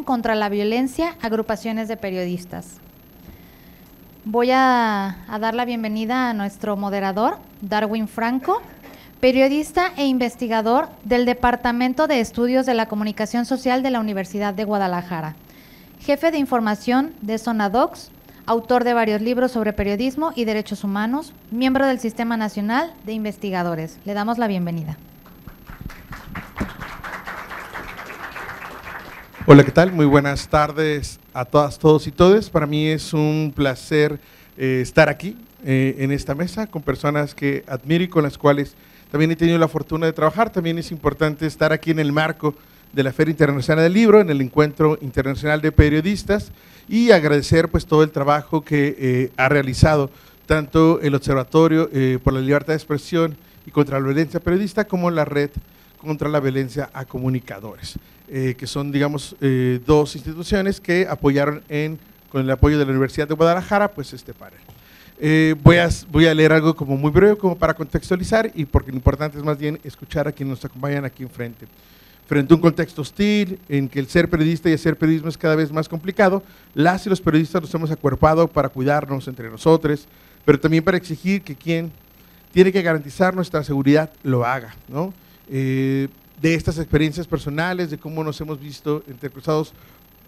Contra la violencia, agrupaciones de periodistas. Voy a dar la bienvenida a nuestro moderador, Darwin Franco, periodista e investigador del Departamento de Estudios de la Comunicación Social de la Universidad de Guadalajara, jefe de información de Sonadocs, autor de varios libros sobre periodismo y derechos humanos, miembro del Sistema Nacional de Investigadores. Le damos la bienvenida. Hola, ¿qué tal? Muy buenas tardes a todas, todos y todes. Para mí es un placer estar aquí en esta mesa con personas que admiro y con las cuales también he tenido la fortuna de trabajar. También es importante estar aquí en el marco de la Feria Internacional del Libro, en el Encuentro Internacional de Periodistas, y agradecer pues todo el trabajo que ha realizado tanto el Observatorio por la Libertad de Expresión y contra la Violencia Periodista como la Red contra la Violencia a Comunicadores, que son, digamos, dos instituciones que apoyaron con el apoyo de la Universidad de Guadalajara, pues este panel. Voy a leer algo como muy breve, como para contextualizar, y porque lo importante es más bien escuchar a quienes nos acompañan aquí enfrente. Frente a un contexto hostil, en que el ser periodista y hacer periodismo es cada vez más complicado, las y los periodistas nos hemos acuerpado para cuidarnos entre nosotros, pero también para exigir que quien tiene que garantizar nuestra seguridad lo haga, ¿no? De estas experiencias personales, de cómo nos hemos visto entrecruzados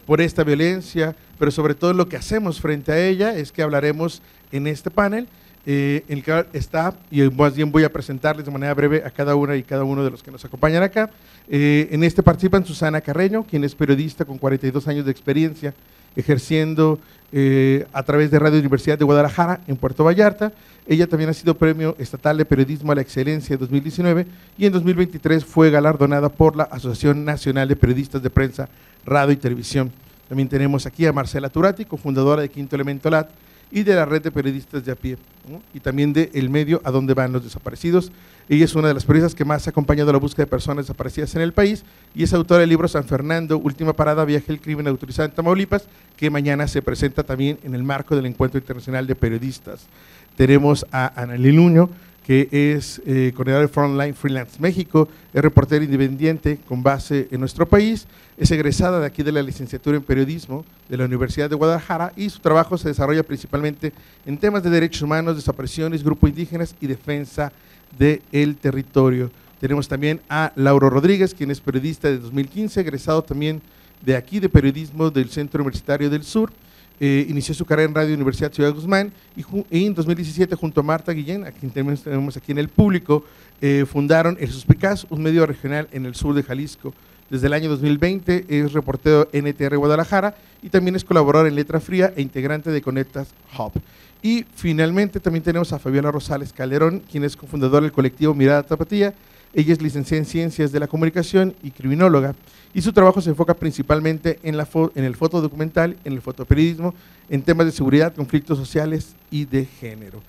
por esta violencia, pero sobre todo lo que hacemos frente a ella, es que hablaremos en este panel, en el que está, y más bien voy a presentarles de manera breve a cada una y cada uno de los que nos acompañan acá. En este participan Susana Carreño, quien es periodista con 42 años de experiencia, ejerciendo a través de Radio Universidad de Guadalajara en Puerto Vallarta. Ella también ha sido Premio Estatal de Periodismo a la Excelencia en 2019 y en 2023 fue galardonada por la Asociación Nacional de Periodistas de Prensa, Radio y Televisión. También tenemos aquí a Marcela Turati, cofundadora de Quinto Elemento LAT y de la Red de Periodistas de a pie, ¿no? Y también de El Medio, a dónde van los desaparecidos. Ella es una de las periodistas que más ha acompañado la búsqueda de personas desaparecidas en el país y es autora del libro San Fernando, Última Parada, Viaje al Crimen Autorizado en Tamaulipas, que mañana se presenta también en el marco del Encuentro Internacional de Periodistas. Tenemos a Annalí Nuño, que es coordinadora de Frontline Freelance México, es reportera independiente con base en nuestro país, es egresada de aquí de la licenciatura en periodismo de la Universidad de Guadalajara y su trabajo se desarrolla principalmente en temas de derechos humanos, desapariciones, grupos indígenas y defensa del territorio. Tenemos también a Lauro Rodríguez, quien es periodista de 2015, egresado también de aquí de periodismo del Centro Universitario del Sur. Inició su carrera en Radio Universidad Ciudad Guzmán y en 2017 junto a Marta Guillén, a quien tenemos aquí en el público, fundaron El Suspicaz, un medio regional en el sur de Jalisco. Desde el año 2020 es reportero NTR Guadalajara y también es colaborador en Letra Fría e integrante de Conectas Hub. Y finalmente también tenemos a Fabiola Rosales Calderón, quien es cofundadora del colectivo Mirada Tapatía. Ella es licenciada en Ciencias de la Comunicación y criminóloga, y su trabajo se enfoca principalmente en el fotodocumental, en el fotoperiodismo, en temas de seguridad, conflictos sociales y de género.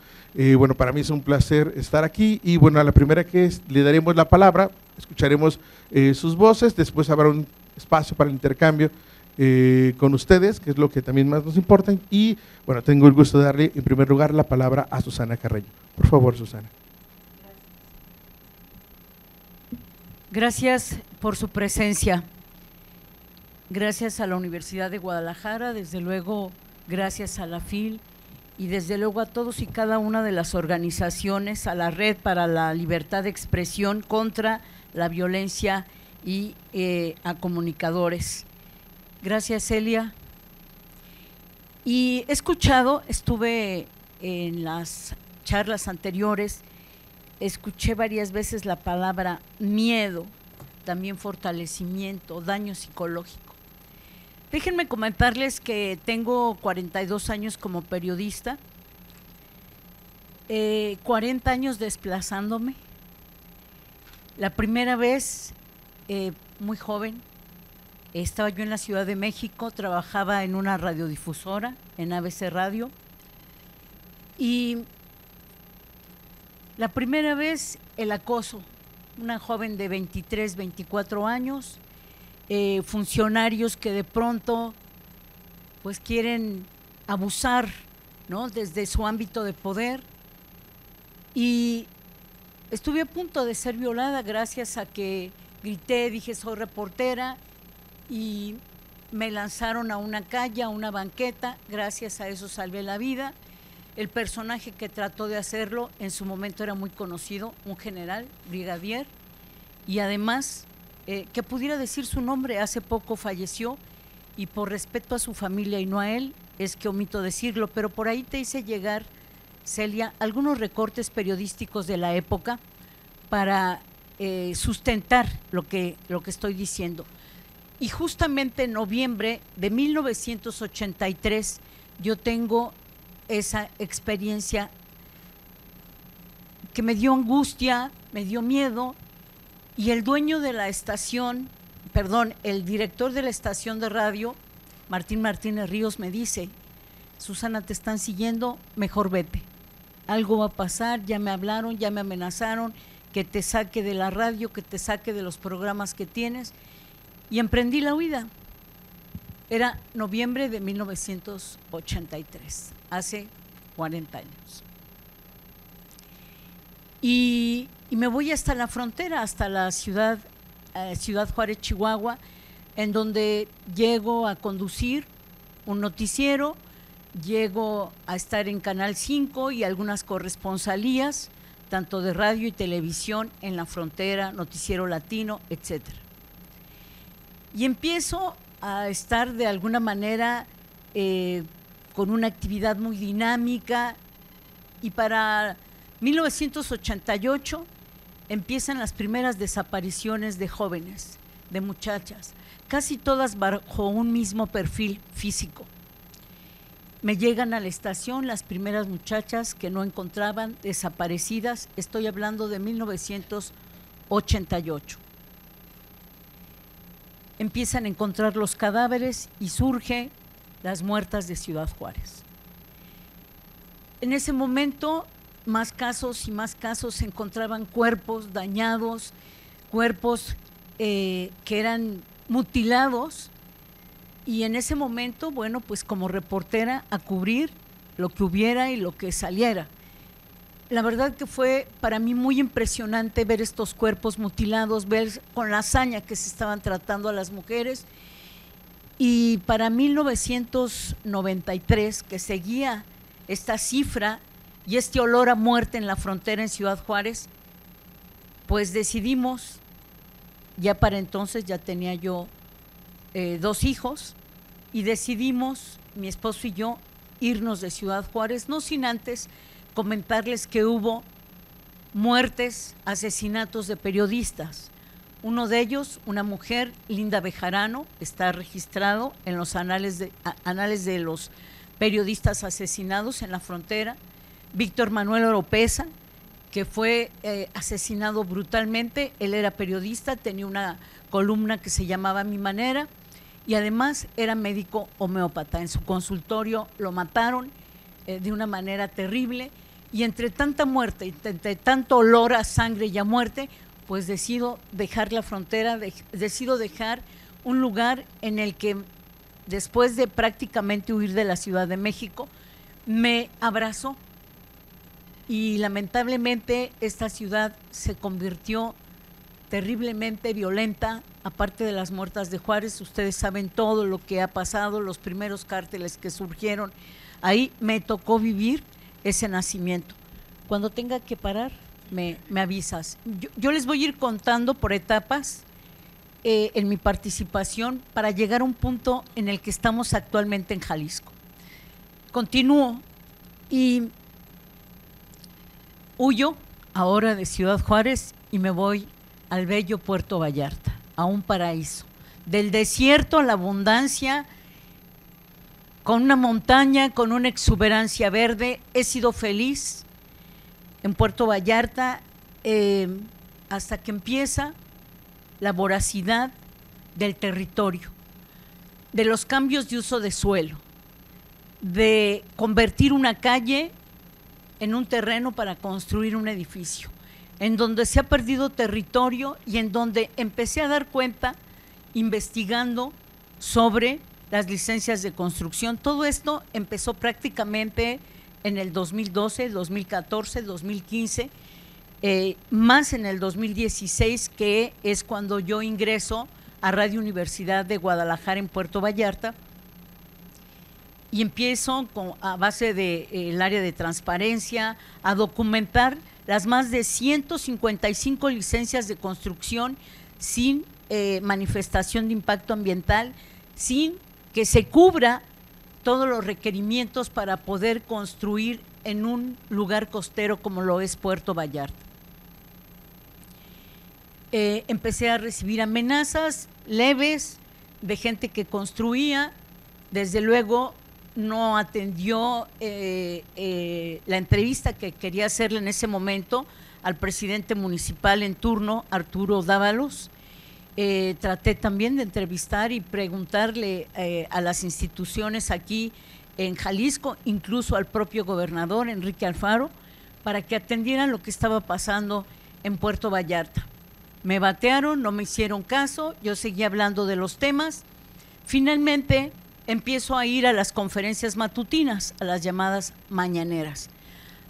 Bueno, para mí es un placer estar aquí y bueno, a la primera que le daremos la palabra, escucharemos sus voces, después habrá un espacio para el intercambio con ustedes, que es lo que también más nos importa, y bueno, tengo el gusto de darle en primer lugar la palabra a Susana Carreño. Por favor, Susana. Gracias por su presencia. Gracias a la Universidad de Guadalajara, desde luego gracias a la FIL y desde luego a todos y cada una de las organizaciones, a la Red para la Libertad de Expresión contra la Violencia y a comunicadores. Gracias, Celia. Y he escuchado, estuve en las charlas anteriores, escuché varias veces la palabra miedo, también fortalecimiento, daño psicológico. Déjenme comentarles que tengo 42 años como periodista, 40 años desplazándome. La primera vez, muy joven, estaba yo en la Ciudad de México, trabajaba en una radiodifusora, en ABC Radio, y la primera vez el acoso, una joven de 23, 24 años, funcionarios que de pronto pues quieren abusar, ¿no?, desde su ámbito de poder, y estuve a punto de ser violada gracias a que grité, dije soy reportera, y me lanzaron a una calle, a una banqueta, gracias a eso salvé la vida. El personaje que trató de hacerlo en su momento era muy conocido, un general, brigadier, y además, que pudiera decir su nombre, hace poco falleció, y por respeto a su familia y no a él, es que omito decirlo, pero por ahí te hice llegar, Celia, algunos recortes periodísticos de la época para sustentar lo que estoy diciendo. Y justamente en noviembre de 1983 yo tengo esa experiencia que me dio angustia, me dio miedo, y el dueño de la estación, el director de la estación de radio, Martín Martínez Ríos, me dice: Susana, te están siguiendo, mejor vete, algo va a pasar, ya me hablaron, ya me amenazaron, que te saque de la radio, que te saque de los programas que tienes, y emprendí la huida. Era noviembre de 1983, hace 40 años. Y me voy hasta la frontera, hasta la Ciudad Juárez, Chihuahua, en donde llego a conducir un noticiero, llego a estar en Canal 5 y algunas corresponsalías, tanto de radio y televisión en la frontera, Noticiero Latino, etcétera. Y empiezo a estar de alguna manera con una actividad muy dinámica, y para 1988 empiezan las primeras desapariciones de jóvenes, de muchachas, casi todas bajo un mismo perfil físico. Me llegan a la estación las primeras muchachas que no encontraban, desaparecidas, estoy hablando de 1988. Empiezan a encontrar los cadáveres y surge las muertas de Ciudad Juárez. En ese momento, más casos y más casos, se encontraban cuerpos dañados, cuerpos que eran mutilados, y en ese momento, bueno, pues como reportera, a cubrir lo que hubiera y lo que saliera. La verdad que fue para mí muy impresionante ver estos cuerpos mutilados, ver con la hazaña que se estaban tratando a las mujeres. Y para 1993, que seguía esta cifra y este olor a muerte en la frontera en Ciudad Juárez, pues decidimos, ya para entonces ya tenía yo 2 hijos, y decidimos, mi esposo y yo, irnos de Ciudad Juárez, no sin antes comentarles que hubo muertes, asesinatos de periodistas. Uno de ellos, una mujer, Linda Bejarano, está registrado en los anales de los periodistas asesinados en la frontera. Víctor Manuel Oropesa, que fue asesinado brutalmente. Él era periodista, tenía una columna que se llamaba Mi Manera, y además era médico homeópata. En su consultorio lo mataron de una manera terrible, y entre tanta muerte, entre tanto olor a sangre y a muerte, pues decido dejar la frontera, decido dejar un lugar en el que, después de prácticamente huir de la Ciudad de México, me abrazó, y lamentablemente esta ciudad se convirtió terriblemente violenta. Aparte de las muertas de Juárez, ustedes saben todo lo que ha pasado, los primeros cárteles que surgieron. Ahí me tocó vivir ese nacimiento. Cuando tenga que parar, me avisas. Yo les voy a ir contando por etapas en mi participación para llegar a un punto en el que estamos actualmente en Jalisco. Continúo y huyo ahora de Ciudad Juárez y me voy al bello Puerto Vallarta, a un paraíso. Del desierto a la abundancia, con una montaña, con una exuberancia verde. He sido feliz en Puerto Vallarta hasta que empieza la voracidad del territorio, de los cambios de uso de suelo, de convertir una calle en un terreno para construir un edificio, en donde se ha perdido territorio y en donde empecé a dar cuenta, investigando sobre las licencias de construcción. Todo esto empezó prácticamente en el 2012, 2014, 2015, más en el 2016, que es cuando yo ingreso a Radio Universidad de Guadalajara en Puerto Vallarta y empiezo a base del área de transparencia a documentar las más de 155 licencias de construcción sin manifestación de impacto ambiental, sin que se cubra todos los requerimientos para poder construir en un lugar costero como lo es Puerto Vallarta. Empecé a recibir amenazas leves de gente que construía, desde luego no atendió la entrevista que quería hacerle en ese momento al presidente municipal en turno, Arturo Dávalos. Traté también de entrevistar y preguntarle a las instituciones aquí en Jalisco, incluso al propio gobernador Enrique Alfaro, para que atendieran lo que estaba pasando en Puerto Vallarta. Me batearon, no me hicieron caso, yo seguía hablando de los temas. Finalmente empiezo a ir a las conferencias matutinas, a las llamadas mañaneras.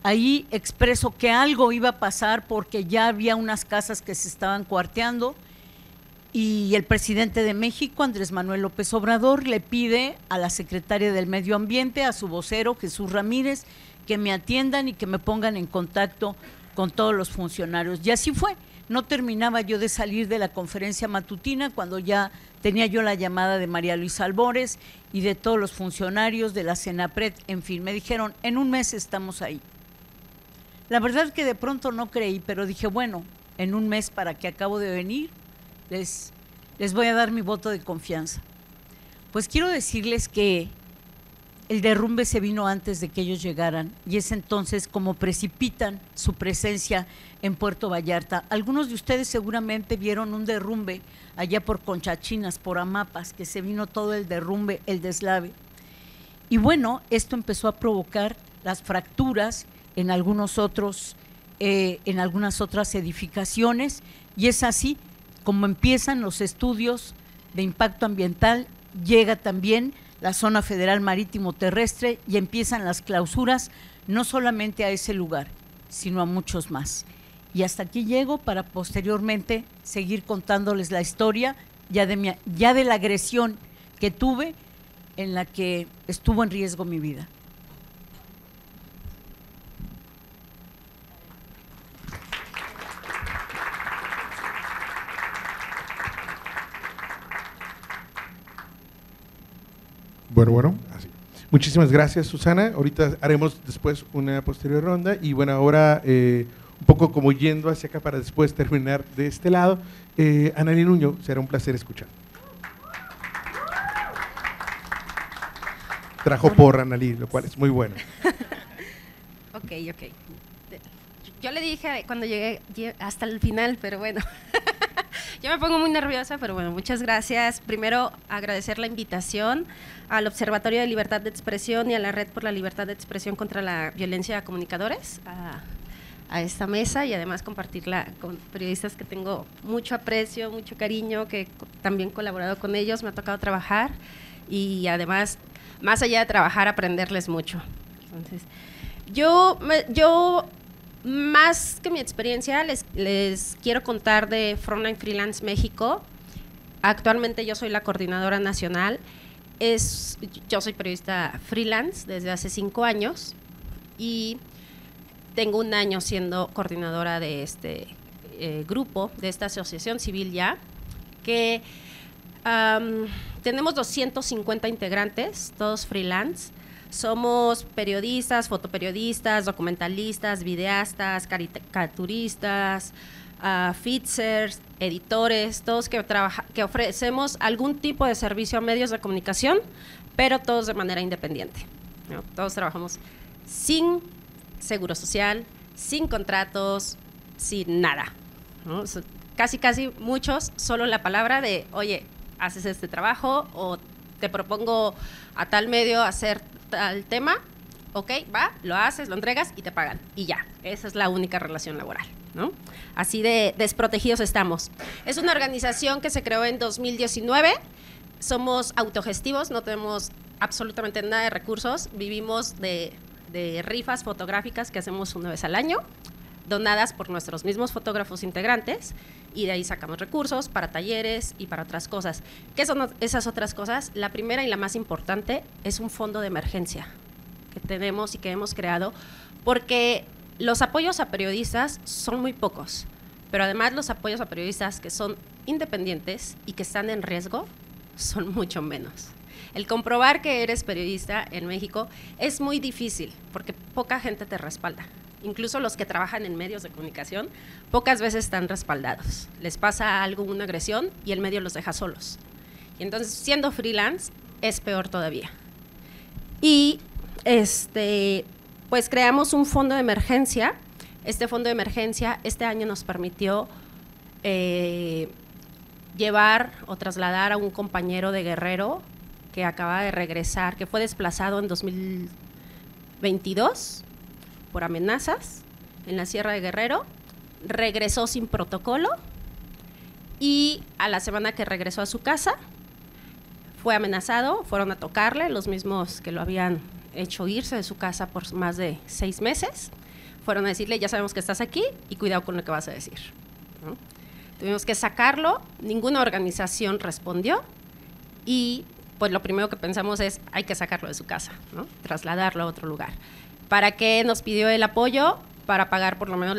Ahí expreso que algo iba a pasar porque ya había unas casas que se estaban cuarteando y el presidente de México, Andrés Manuel López Obrador, le pide a la secretaria del Medio Ambiente, a su vocero, Jesús Ramírez, que me atiendan y que me pongan en contacto con todos los funcionarios. Y así fue. No terminaba yo de salir de la conferencia matutina cuando ya tenía yo la llamada de María Luisa Albores y de todos los funcionarios de la Senapred, en fin, me dijeron, en un mes estamos ahí. La verdad que de pronto no creí, pero dije, bueno, en un mes para que acabo de venir, les voy a dar mi voto de confianza. Pues quiero decirles que el derrumbe se vino antes de que ellos llegaran y es entonces como precipitan su presencia en Puerto Vallarta. Algunos de ustedes seguramente vieron un derrumbe allá por Conchachinas, por Amapas, que se vino todo el derrumbe, el deslave. Y bueno, esto empezó a provocar las fracturas en algunas otras edificaciones y es así como empiezan los estudios de impacto ambiental, llega también la zona federal marítimo terrestre y empiezan las clausuras no solamente a ese lugar, sino a muchos más. Y hasta aquí llego para posteriormente seguir contándoles la historia ya de la agresión que tuve en la que estuvo en riesgo mi vida. Bueno, así. Muchísimas gracias, Susana. Ahorita haremos después una posterior ronda y bueno, ahora un poco como yendo hacia acá para después terminar de este lado. Analí Nuño, será un placer escuchar. Trajo porra, Analí, lo cual es muy bueno. Ok. Yo le dije cuando llegué hasta el final, pero bueno, yo me pongo muy nerviosa, pero bueno, muchas gracias. Primero, agradecer la invitación al Observatorio de Libertad de Expresión y a la Red por la Libertad de Expresión contra la Violencia a Comunicadores, a esta mesa y además compartirla con periodistas que tengo mucho aprecio, mucho cariño, que también he colaborado con ellos, me ha tocado trabajar y además, más allá de trabajar, aprenderles mucho. Entonces, yo más que mi experiencia, les quiero contar de Frontline Freelance México. Actualmente yo soy la coordinadora nacional. Yo soy periodista freelance desde hace 5 años y tengo 1 año siendo coordinadora de este grupo, de esta asociación civil ya, que tenemos 250 integrantes, todos freelance. Somos periodistas, fotoperiodistas, documentalistas, videastas, caricaturistas, fixers, editores, todos que ofrecemos algún tipo de servicio a medios de comunicación, pero todos de manera independiente, ¿no? Todos trabajamos sin seguro social, sin contratos, sin nada, ¿no? Casi muchos, solo la palabra de, oye, haces este trabajo o te propongo a tal medio hacer tal tema, ok, va, lo haces, lo entregas y te pagan y ya, esa es la única relación laboral, ¿no? Así de desprotegidos estamos. Es una organización que se creó en 2019, somos autogestivos, no tenemos absolutamente nada de recursos, vivimos de rifas fotográficas que hacemos 1 vez al año, donadas por nuestros mismos fotógrafos integrantes, y de ahí sacamos recursos para talleres y para otras cosas. ¿Qué son esas otras cosas? La primera y la más importante es un fondo de emergencia que tenemos y que hemos creado, porque los apoyos a periodistas son muy pocos, pero además los apoyos a periodistas que son independientes y que están en riesgo son mucho menos. El comprobar que eres periodista en México es muy difícil porque poca gente te respalda. Incluso los que trabajan en medios de comunicación pocas veces están respaldados. Les pasa algo, una agresión, y el medio los deja solos. Y entonces, siendo freelance, es peor todavía. Y pues creamos un fondo de emergencia. Este fondo de emergencia este año nos permitió llevar o trasladar a un compañero de Guerrero que acaba de regresar, que fue desplazado en 2022 por amenazas en la Sierra de Guerrero, regresó sin protocolo y a la semana que regresó a su casa fue amenazado, fueron a tocarle, los mismos que lo habían hecho irse de su casa por más de 6 meses, fueron a decirle, ya sabemos que estás aquí y cuidado con lo que vas a decir, ¿no? Tuvimos que sacarlo, ninguna organización respondió y pues lo primero que pensamos es, hay que sacarlo de su casa, ¿no? Trasladarlo a otro lugar. ¿Para qué nos pidió el apoyo? Para pagar por lo menos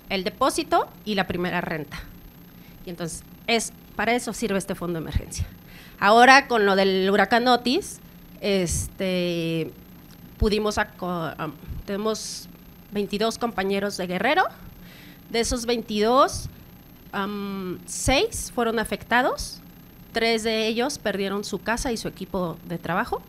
el depósito y la primera renta. Y entonces, para eso sirve este fondo de emergencia. Ahora, con lo del huracán Otis, tenemos 22 compañeros de Guerrero. De esos 22, 6 fueron afectados. 3 de ellos perdieron su casa y su equipo de trabajo.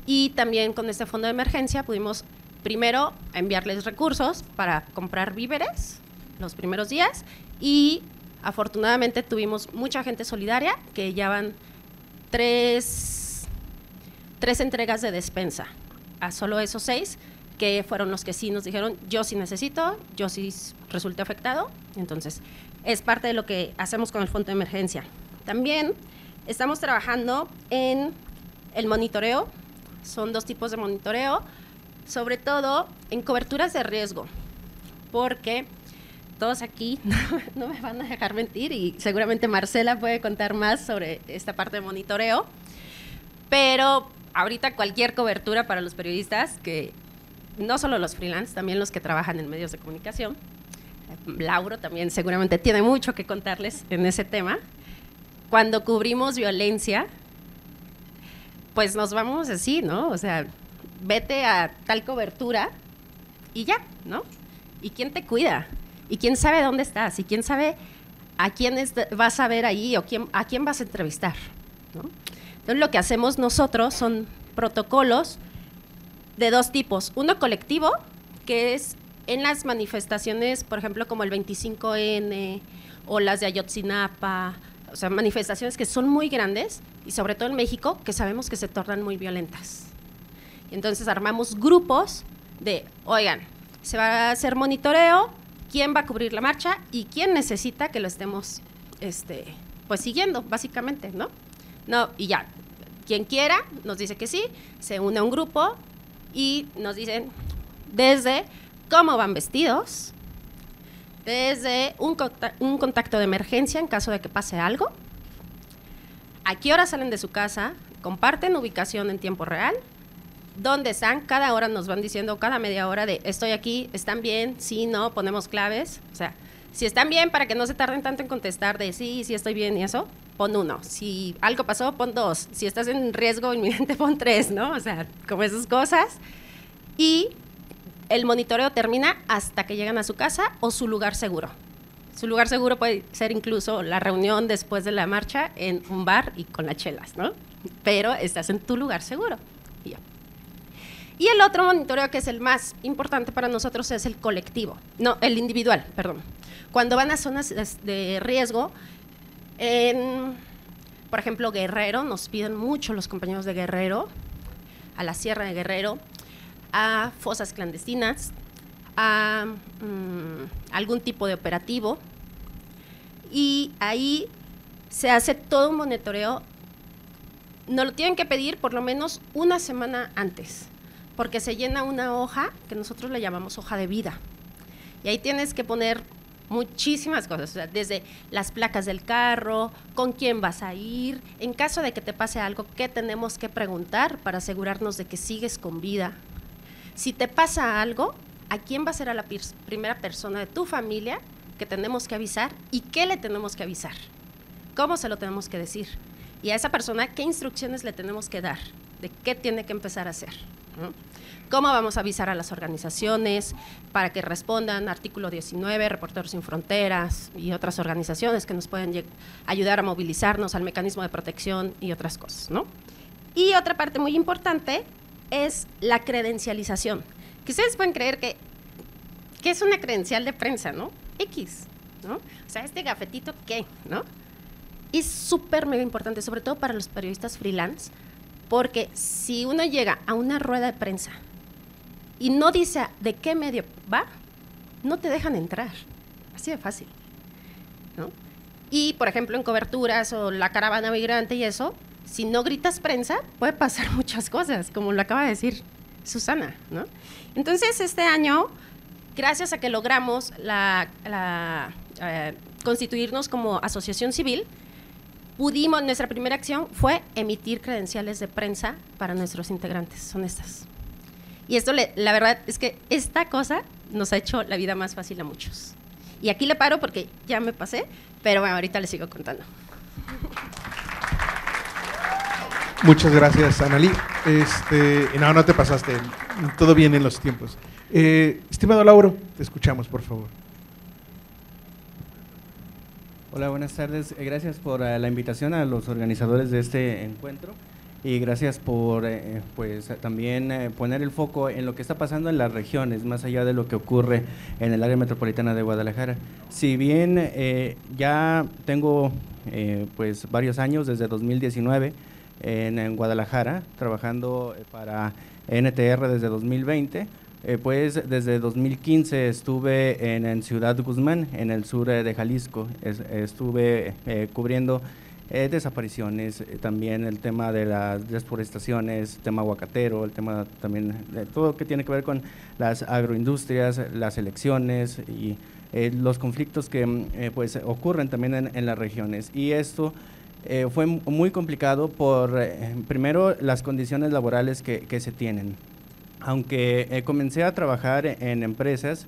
Y también con este fondo de emergencia pudimos primero enviarles recursos para comprar víveres los primeros días y afortunadamente tuvimos mucha gente solidaria que ya van 3 entregas de despensa a solo esos 6 que fueron los que sí nos dijeron, yo sí necesito, yo sí resulté afectado. Entonces, es parte de lo que hacemos con el fondo de emergencia. También estamos trabajando en el monitoreo. Son 2 tipos de monitoreo, sobre todo en coberturas de riesgo, porque todos aquí no me van a dejar mentir y seguramente Marcela puede contar más sobre esta parte de monitoreo, pero ahorita cualquier cobertura para los periodistas, que no solo los freelance, también los que trabajan en medios de comunicación, Lauro también seguramente tiene mucho que contarles en ese tema. Cuando cubrimos violencia, pues nos vamos así, ¿no? O sea, vete a tal cobertura y ya, ¿no? ¿Y quién te cuida? ¿Y quién sabe dónde estás? ¿Y quién sabe a quién vas a ver ahí o a quién vas a entrevistar, ¿no? Entonces, lo que hacemos nosotros son protocolos de 2 tipos. Uno colectivo, que es en las manifestaciones, por ejemplo, como el 25N o las de Ayotzinapa, o sea, manifestaciones que son muy grandes y sobre todo en México, que sabemos que se tornan muy violentas. Entonces armamos grupos de, oigan, se va a hacer monitoreo, quién va a cubrir la marcha y quién necesita que lo estemos pues siguiendo, básicamente, ¿no? Y ya, quien quiera nos dice que sí, se une a un grupo y nos dicen desde cómo van vestidos, desde un contacto de emergencia en caso de que pase algo, a qué hora salen de su casa, comparten ubicación en tiempo real, dónde están, cada hora nos van diciendo, cada media hora de estoy aquí, están bien, sí, no, ponemos claves, o sea, si están bien para que no se tarden tanto en contestar de sí, sí estoy bien y eso, pon 1, si algo pasó, pon 2, si estás en riesgo inminente, pon 3, ¿no? O sea, como esas cosas. Y el monitoreo termina hasta que llegan a su casa o su lugar seguro. Su lugar seguro puede ser incluso la reunión después de la marcha en un bar y con las chelas, ¿no? Pero estás en tu lugar seguro. Y el otro monitoreo, que es el más importante para nosotros, es el colectivo. No, el individual, perdón. Cuando van a zonas de riesgo, por ejemplo, Guerrero, nos piden mucho los compañeros de Guerrero, a la Sierra de Guerrero, a fosas clandestinas, a algún tipo de operativo, y ahí se hace todo un monitoreo. Nos lo tienen que pedir por lo menos una semana antes, porque se llena una hoja que nosotros le llamamos hoja de vida. Y ahí tienes que poner muchísimas cosas, o sea, desde las placas del carro, con quién vas a ir, en caso de que te pase algo, qué tenemos que preguntar para asegurarnos de que sigues con vida. Si te pasa algo, ¿a quién va a ser a la primera persona de tu familia que tenemos que avisar y qué le tenemos que avisar? ¿Cómo se lo tenemos que decir? Y a esa persona, ¿qué instrucciones le tenemos que dar? ¿De qué tiene que empezar a hacer? ¿No? ¿Cómo vamos a avisar a las organizaciones para que respondan? Artículo 19, Reporteros Sin Fronteras y otras organizaciones que nos pueden ayudar a movilizarnos al mecanismo de protección y otras cosas, ¿no? Y otra parte muy importante es la credencialización, que ustedes pueden creer que es una credencial de prensa, ¿no? X, ¿no? O sea, este gafetito, ¿qué? ¿No? Es súper mega importante, sobre todo para los periodistas freelance, porque si uno llega a una rueda de prensa y no dice de qué medio va, no te dejan entrar, así de fácil, ¿no? Y, por ejemplo, en coberturas o la caravana migrante y eso, si no gritas prensa, puede pasar muchas cosas, como lo acaba de decir Susana, ¿no? Entonces, este año, gracias a que logramos constituirnos como asociación civil, nuestra primera acción fue emitir credenciales de prensa para nuestros integrantes, son estas. Y esto, la verdad es que esta cosa nos ha hecho la vida más fácil a muchos. Y aquí le paro porque ya me pasé, pero bueno, ahorita les sigo contando. Muchas gracias, Analí. No te pasaste, todo bien en los tiempos. Estimado Lauro, te escuchamos, por favor. Hola, buenas tardes. Gracias por la invitación a los organizadores de este encuentro y gracias por también poner el foco en lo que está pasando en las regiones, más allá de lo que ocurre en el área metropolitana de Guadalajara. Si bien ya tengo varios años, desde 2019, en Guadalajara, trabajando para NTR desde 2020, desde 2015 estuve en Ciudad Guzmán, en el sur de Jalisco. Estuve cubriendo desapariciones, también el tema de las deforestaciones, tema aguacatero, el tema también de todo lo que tiene que ver con las agroindustrias, las elecciones y los conflictos que ocurren también en las regiones. Y esto fue muy complicado por, primero, las condiciones laborales que se tienen. Aunque comencé a trabajar en empresas,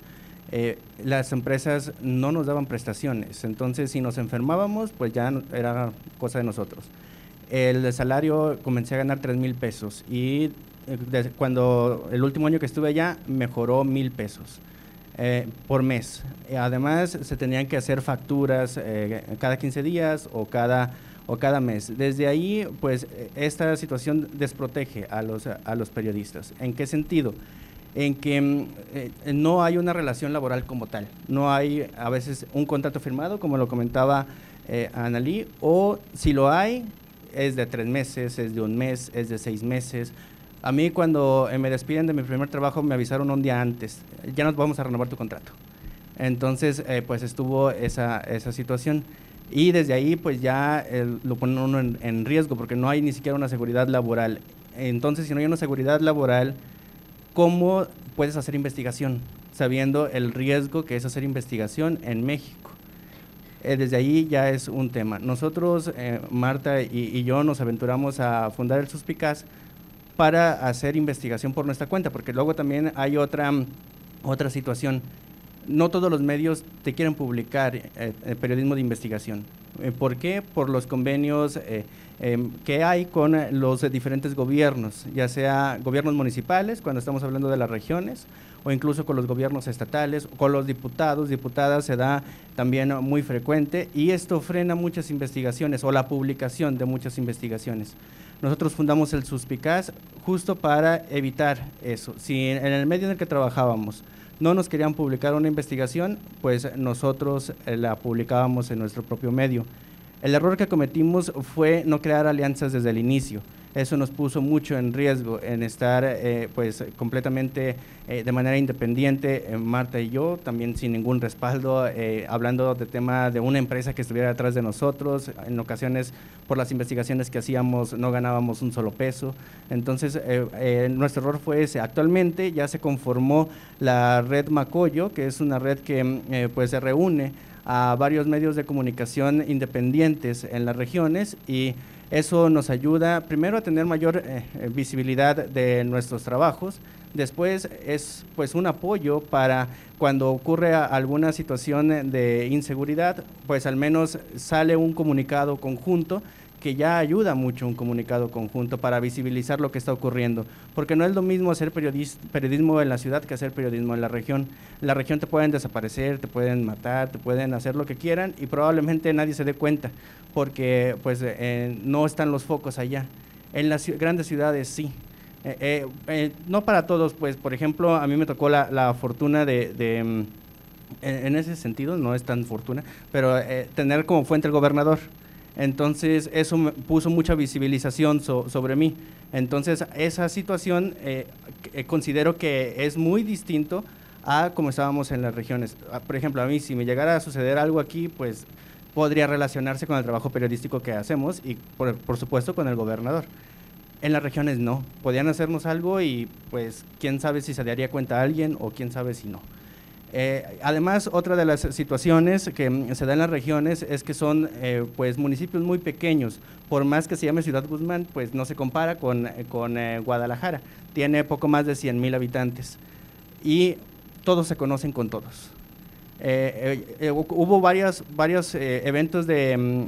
las empresas no nos daban prestaciones, entonces si nos enfermábamos, pues ya era cosa de nosotros. El salario comencé a ganar 3,000 pesos y cuando el último año que estuve allá mejoró 1,000 pesos por mes. Además se tenían que hacer facturas cada 15 días o cada mes. Desde ahí, pues, esta situación desprotege a los periodistas. ¿En qué sentido? En que no hay una relación laboral como tal. No hay, a veces, un contrato firmado, como lo comentaba Analí, o si lo hay, es de 3 meses, es de 1 mes, es de 6 meses. A mí, cuando me despiden de mi primer trabajo, me avisaron un día antes, ya nos vamos a renovar tu contrato. Entonces, pues, estuvo esa situación. Y desde ahí pues ya lo pone uno en riesgo porque no hay ni siquiera una seguridad laboral. Entonces, si no hay una seguridad laboral, ¿cómo puedes hacer investigación sabiendo el riesgo que es hacer investigación en México? Desde ahí ya es un tema. Nosotros, Marta y yo, nos aventuramos a fundar el Suspicaz para hacer investigación por nuestra cuenta, porque luego también hay otra situación. No todos los medios te quieren publicar periodismo de investigación. ¿Por qué? Por los convenios que hay con los diferentes gobiernos, ya sea gobiernos municipales, cuando estamos hablando de las regiones, o incluso con los gobiernos estatales, con los diputados, diputadas, se da también muy frecuente, y esto frena muchas investigaciones o la publicación de muchas investigaciones. Nosotros fundamos el Suspicaz justo para evitar eso. Si en el medio en el que trabajábamos no nos querían publicar una investigación, pues nosotros la publicábamos en nuestro propio medio. El error que cometimos fue no crear alianzas desde el inicio. Eso nos puso mucho en riesgo, en estar pues completamente de manera independiente, Marta y yo, también sin ningún respaldo, hablando de tema de una empresa que estuviera detrás de nosotros. En ocasiones, por las investigaciones que hacíamos, no ganábamos un solo peso. Entonces, nuestro error fue ese. Actualmente ya se conformó la red Macoyo, que es una red que pues se reúne a varios medios de comunicación independientes en las regiones, y eso nos ayuda primero a tener mayor visibilidad de nuestros trabajos. Después es pues un apoyo para cuando ocurre alguna situación de inseguridad, pues al menos sale un comunicado conjunto, que ya ayuda mucho un comunicado conjunto para visibilizar lo que está ocurriendo, porque no es lo mismo hacer periodismo en la ciudad que hacer periodismo en la región. En la región te pueden desaparecer, te pueden matar, te pueden hacer lo que quieran y probablemente nadie se dé cuenta, porque pues no están los focos allá. En las grandes ciudades sí. No para todos, pues por ejemplo, a mí me tocó la fortuna en ese sentido, no es tan fortuna, pero tener como fuente el gobernador. Entonces, eso me puso mucha visibilización sobre mí. Entonces, esa situación considero que es muy distinto a como estábamos en las regiones. Por ejemplo, a mí, si me llegara a suceder algo aquí, pues podría relacionarse con el trabajo periodístico que hacemos y, por supuesto, con el gobernador. En las regiones no. Podían hacernos algo y, pues, quién sabe si se daría cuenta a alguien o quién sabe si no. Además, otra de las situaciones que se da en las regiones es que son pues municipios muy pequeños. Por más que se llame Ciudad Guzmán, pues no se compara con Guadalajara. Tiene poco más de 100,000 habitantes y todos se conocen con todos. Hubo varios eventos de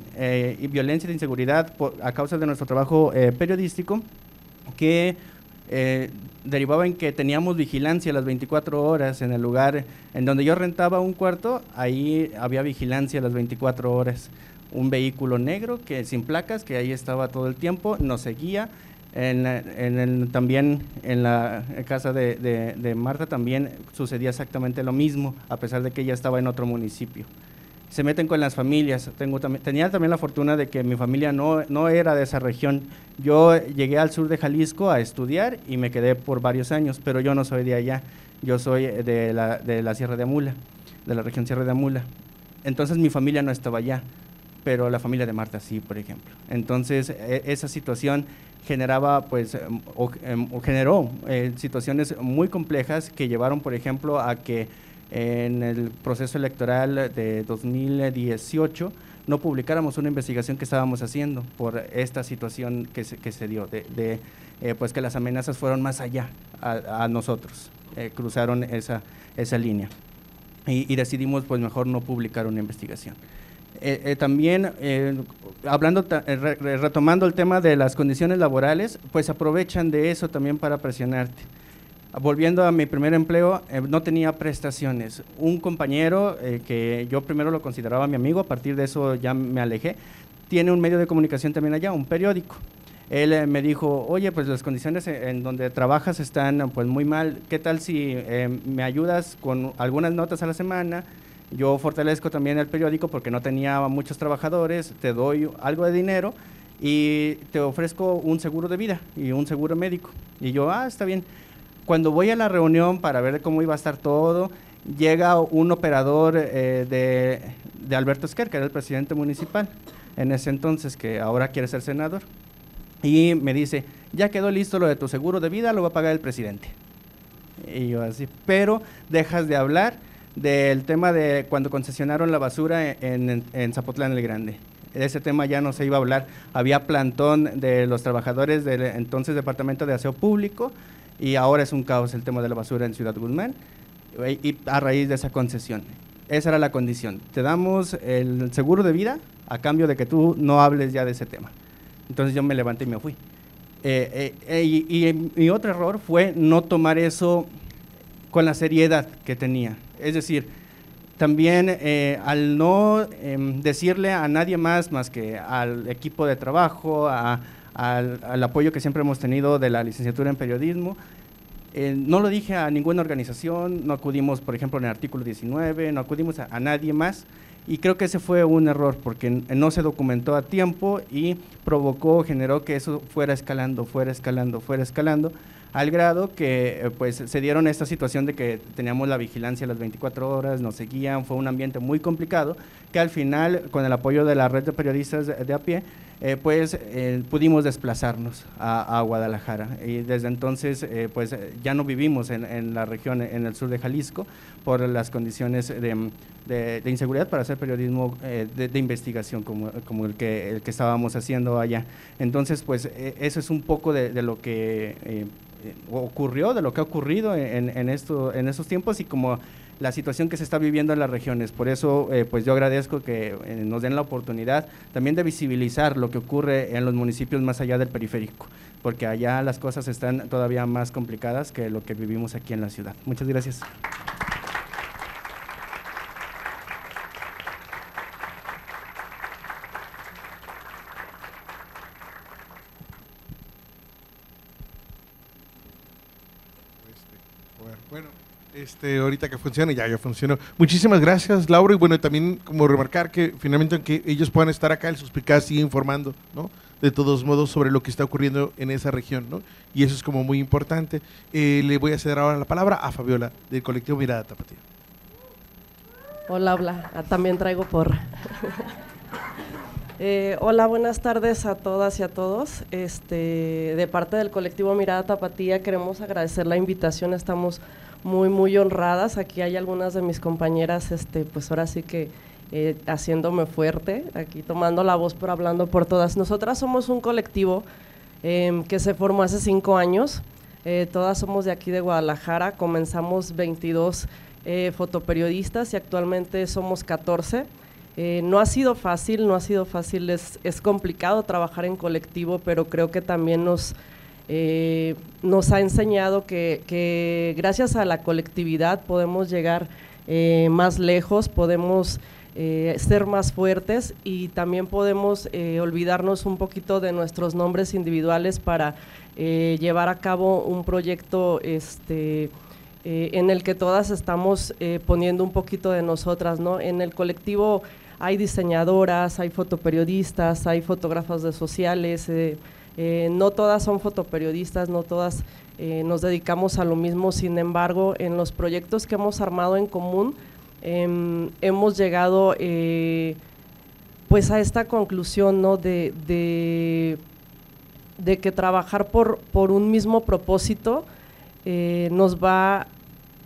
violencia y de inseguridad a causa de nuestro trabajo periodístico, que derivaba en que teníamos vigilancia las 24 horas en el lugar en donde yo rentaba un cuarto. Ahí había vigilancia las 24 horas, un vehículo negro que sin placas, que ahí estaba todo el tiempo, nos seguía. También en la casa de Marta también sucedía exactamente lo mismo, a pesar de que ella estaba en otro municipio. Se meten con las familias. Tenía también la fortuna de que mi familia no era de esa región. Yo llegué al sur de Jalisco a estudiar y me quedé por varios años, pero yo no soy de allá. Yo soy de la Sierra de Amula, de la región Sierra de Amula. Entonces mi familia no estaba allá, pero la familia de Marta sí, por ejemplo. Entonces esa situación generaba pues generó situaciones muy complejas que llevaron, por ejemplo, a que en el proceso electoral de 2018 no publicáramos una investigación que estábamos haciendo por esta situación que se dio, pues que las amenazas fueron más allá a nosotros, cruzaron esa línea y decidimos pues mejor no publicar una investigación. También retomando el tema de las condiciones laborales, pues aprovechan de eso también para presionarte. Volviendo a mi primer empleo, no tenía prestaciones. Un compañero que yo primero lo consideraba mi amigo, a partir de eso ya me alejé, tiene un medio de comunicación también allá, un periódico. Él me dijo, oye, pues las condiciones en donde trabajas están pues muy mal, ¿qué tal si me ayudas con algunas notas a la semana? Yo fortalezco también el periódico porque no tenía muchos trabajadores, te doy algo de dinero y te ofrezco un seguro de vida y un seguro médico. Y yo, está bien. Cuando voy a la reunión para ver cómo iba a estar todo, llega un operador de Alberto Esquer, que era el presidente municipal en ese entonces, que ahora quiere ser senador, y me dice, ya quedó listo lo de tu seguro de vida, lo va a pagar el presidente. Y yo así, pero dejas de hablar del tema de cuando concesionaron la basura en Zapotlán el Grande. Ese tema ya no se iba a hablar. Había plantón de los trabajadores del entonces Departamento de Aseo Público, y ahora es un caos el tema de la basura en Ciudad Guzmán, y a raíz de esa concesión. Esa era la condición. Te damos el seguro de vida a cambio de que tú no hables ya de ese tema. Entonces yo me levanté y me fui. Y mi otro error fue no tomar eso con la seriedad que tenía. Es decir, también al no decirle a nadie más que al equipo de trabajo, al apoyo que siempre hemos tenido de la licenciatura en periodismo, no lo dije a ninguna organización, no acudimos, por ejemplo, en el artículo 19, no acudimos a nadie más, y creo que ese fue un error porque no se documentó a tiempo y generó que eso fuera escalando, al grado que pues se dieron esta situación de que teníamos la vigilancia a las 24 horas, nos seguían, fue un ambiente muy complicado, que al final, con el apoyo de la red de periodistas de a pie, pudimos desplazarnos a Guadalajara, y desde entonces pues ya no vivimos en la región, en el sur de Jalisco, por las condiciones de inseguridad para hacer periodismo de investigación como el que estábamos haciendo allá. Entonces pues eso es un poco de lo que ocurrió, de lo que ha ocurrido en estos tiempos y como la situación que se está viviendo en las regiones. Por eso pues yo agradezco que nos den la oportunidad también de visibilizar lo que ocurre en los municipios más allá del periférico, porque allá las cosas están todavía más complicadas que lo que vivimos aquí en la ciudad. Muchas gracias. Bueno, ahorita que funcione, ya funcionó. Muchísimas gracias, Laura, y bueno, también como remarcar que finalmente aunque ellos puedan estar acá, el Suspicaz sigue informando, ¿no? De todos modos sobre lo que está ocurriendo en esa región, ¿no? Y eso es como muy importante. Le voy a ceder ahora la palabra a Fabiola, del colectivo Mirada Tapatía. Hola, también traigo porra. Hola, buenas tardes a todas y a todos. De parte del colectivo Mirada Tapatía queremos agradecer la invitación, estamos muy honradas. Aquí hay algunas de mis compañeras, pues ahora sí que haciéndome fuerte, aquí tomando la voz por hablando por todas. Nosotras somos un colectivo que se formó hace 5 años, todas somos de aquí de Guadalajara, comenzamos 22 fotoperiodistas y actualmente somos 14. No ha sido fácil, es complicado trabajar en colectivo, pero creo que también nos ha enseñado que gracias a la colectividad podemos llegar más lejos, podemos ser más fuertes y también podemos olvidarnos un poquito de nuestros nombres individuales para llevar a cabo un proyecto en el que todas estamos poniendo un poquito de nosotras, ¿no? En el colectivo hay diseñadoras, hay fotoperiodistas, hay fotógrafas de sociales, no todas son fotoperiodistas, no todas nos dedicamos a lo mismo, sin embargo, en los proyectos que hemos armado en común, hemos llegado pues a esta conclusión, ¿no? de que trabajar por un mismo propósito nos va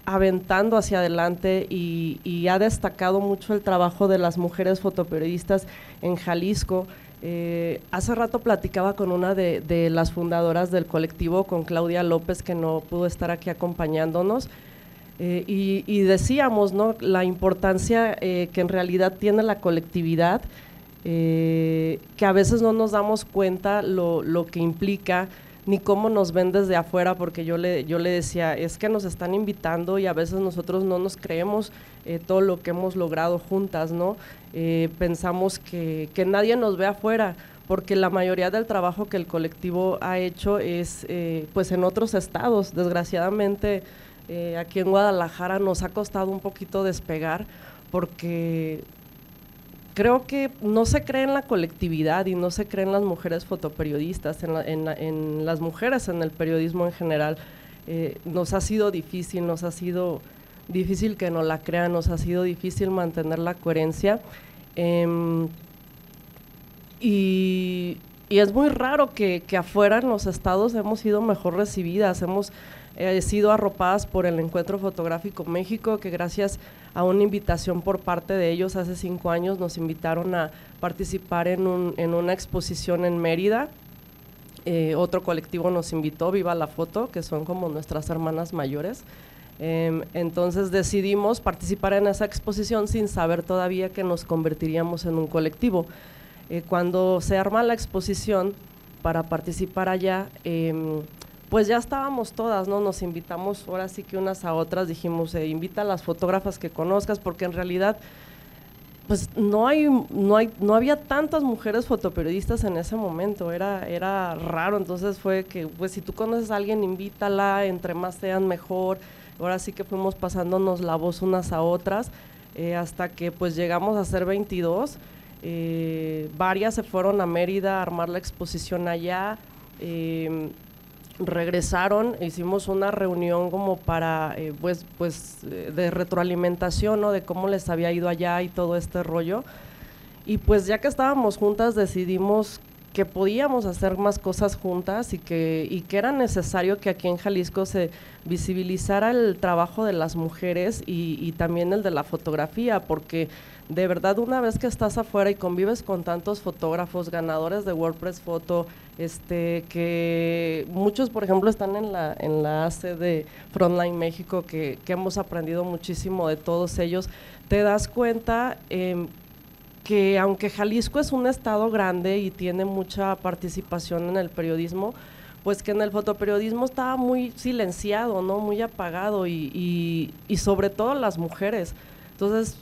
aventando hacia adelante y ha destacado mucho el trabajo de las mujeres fotoperiodistas en Jalisco. Hace rato platicaba con una de las fundadoras del colectivo, con Claudia López, que no pudo estar aquí acompañándonos, y decíamos, ¿no?, la importancia que en realidad tiene la colectividad, que a veces no nos damos cuenta lo que implica, ni cómo nos ven desde afuera, porque yo le decía, es que nos están invitando y a veces nosotros no nos creemos todo lo que hemos logrado juntas, ¿no? Pensamos que nadie nos ve afuera, porque la mayoría del trabajo que el colectivo ha hecho es pues en otros estados. Desgraciadamente aquí en Guadalajara nos ha costado un poquito despegar, porque creo que no se cree en la colectividad y no se cree en las mujeres fotoperiodistas, en las mujeres en el periodismo en general. Nos ha sido difícil que nos la crean, nos ha sido difícil mantener la coherencia, y es muy raro que afuera en los estados hemos sido mejor recibidas, hemos sido arropadas por el Encuentro Fotográfico México, que gracias a una invitación por parte de ellos hace 5 años nos invitaron a participar en una exposición en Mérida. Otro colectivo nos invitó, Viva la Foto, que son como nuestras hermanas mayores. Entonces decidimos participar en esa exposición sin saber todavía que nos convertiríamos en un colectivo. Cuando se arma la exposición para participar allá, pues ya estábamos todas, ¿no? Nos invitamos ahora sí que unas a otras, dijimos, invita a las fotógrafas que conozcas, porque en realidad pues no había tantas mujeres fotoperiodistas en ese momento, era raro. Entonces fue que, pues si tú conoces a alguien, invítala, entre más sean mejor. Ahora sí que fuimos pasándonos la voz unas a otras. hasta que pues llegamos a ser 22. Varias se fueron a Mérida a armar la exposición allá, regresaron, hicimos una reunión como para de retroalimentación, ¿no? De cómo les había ido allá y todo este rollo, y pues ya que estábamos juntas decidimos que podíamos hacer más cosas juntas y que era necesario que aquí en Jalisco se visibilizara el trabajo de las mujeres y también el de la fotografía, porque de verdad una vez que estás afuera y convives con tantos fotógrafos, ganadores de WordPress Photo, que muchos por ejemplo están en la AC de Frontline México, que hemos aprendido muchísimo de todos ellos, te das cuenta que aunque Jalisco es un estado grande y tiene mucha participación en el periodismo, pues que en el fotoperiodismo estaba muy silenciado, ¿no? Muy apagado y sobre todo las mujeres. Entonces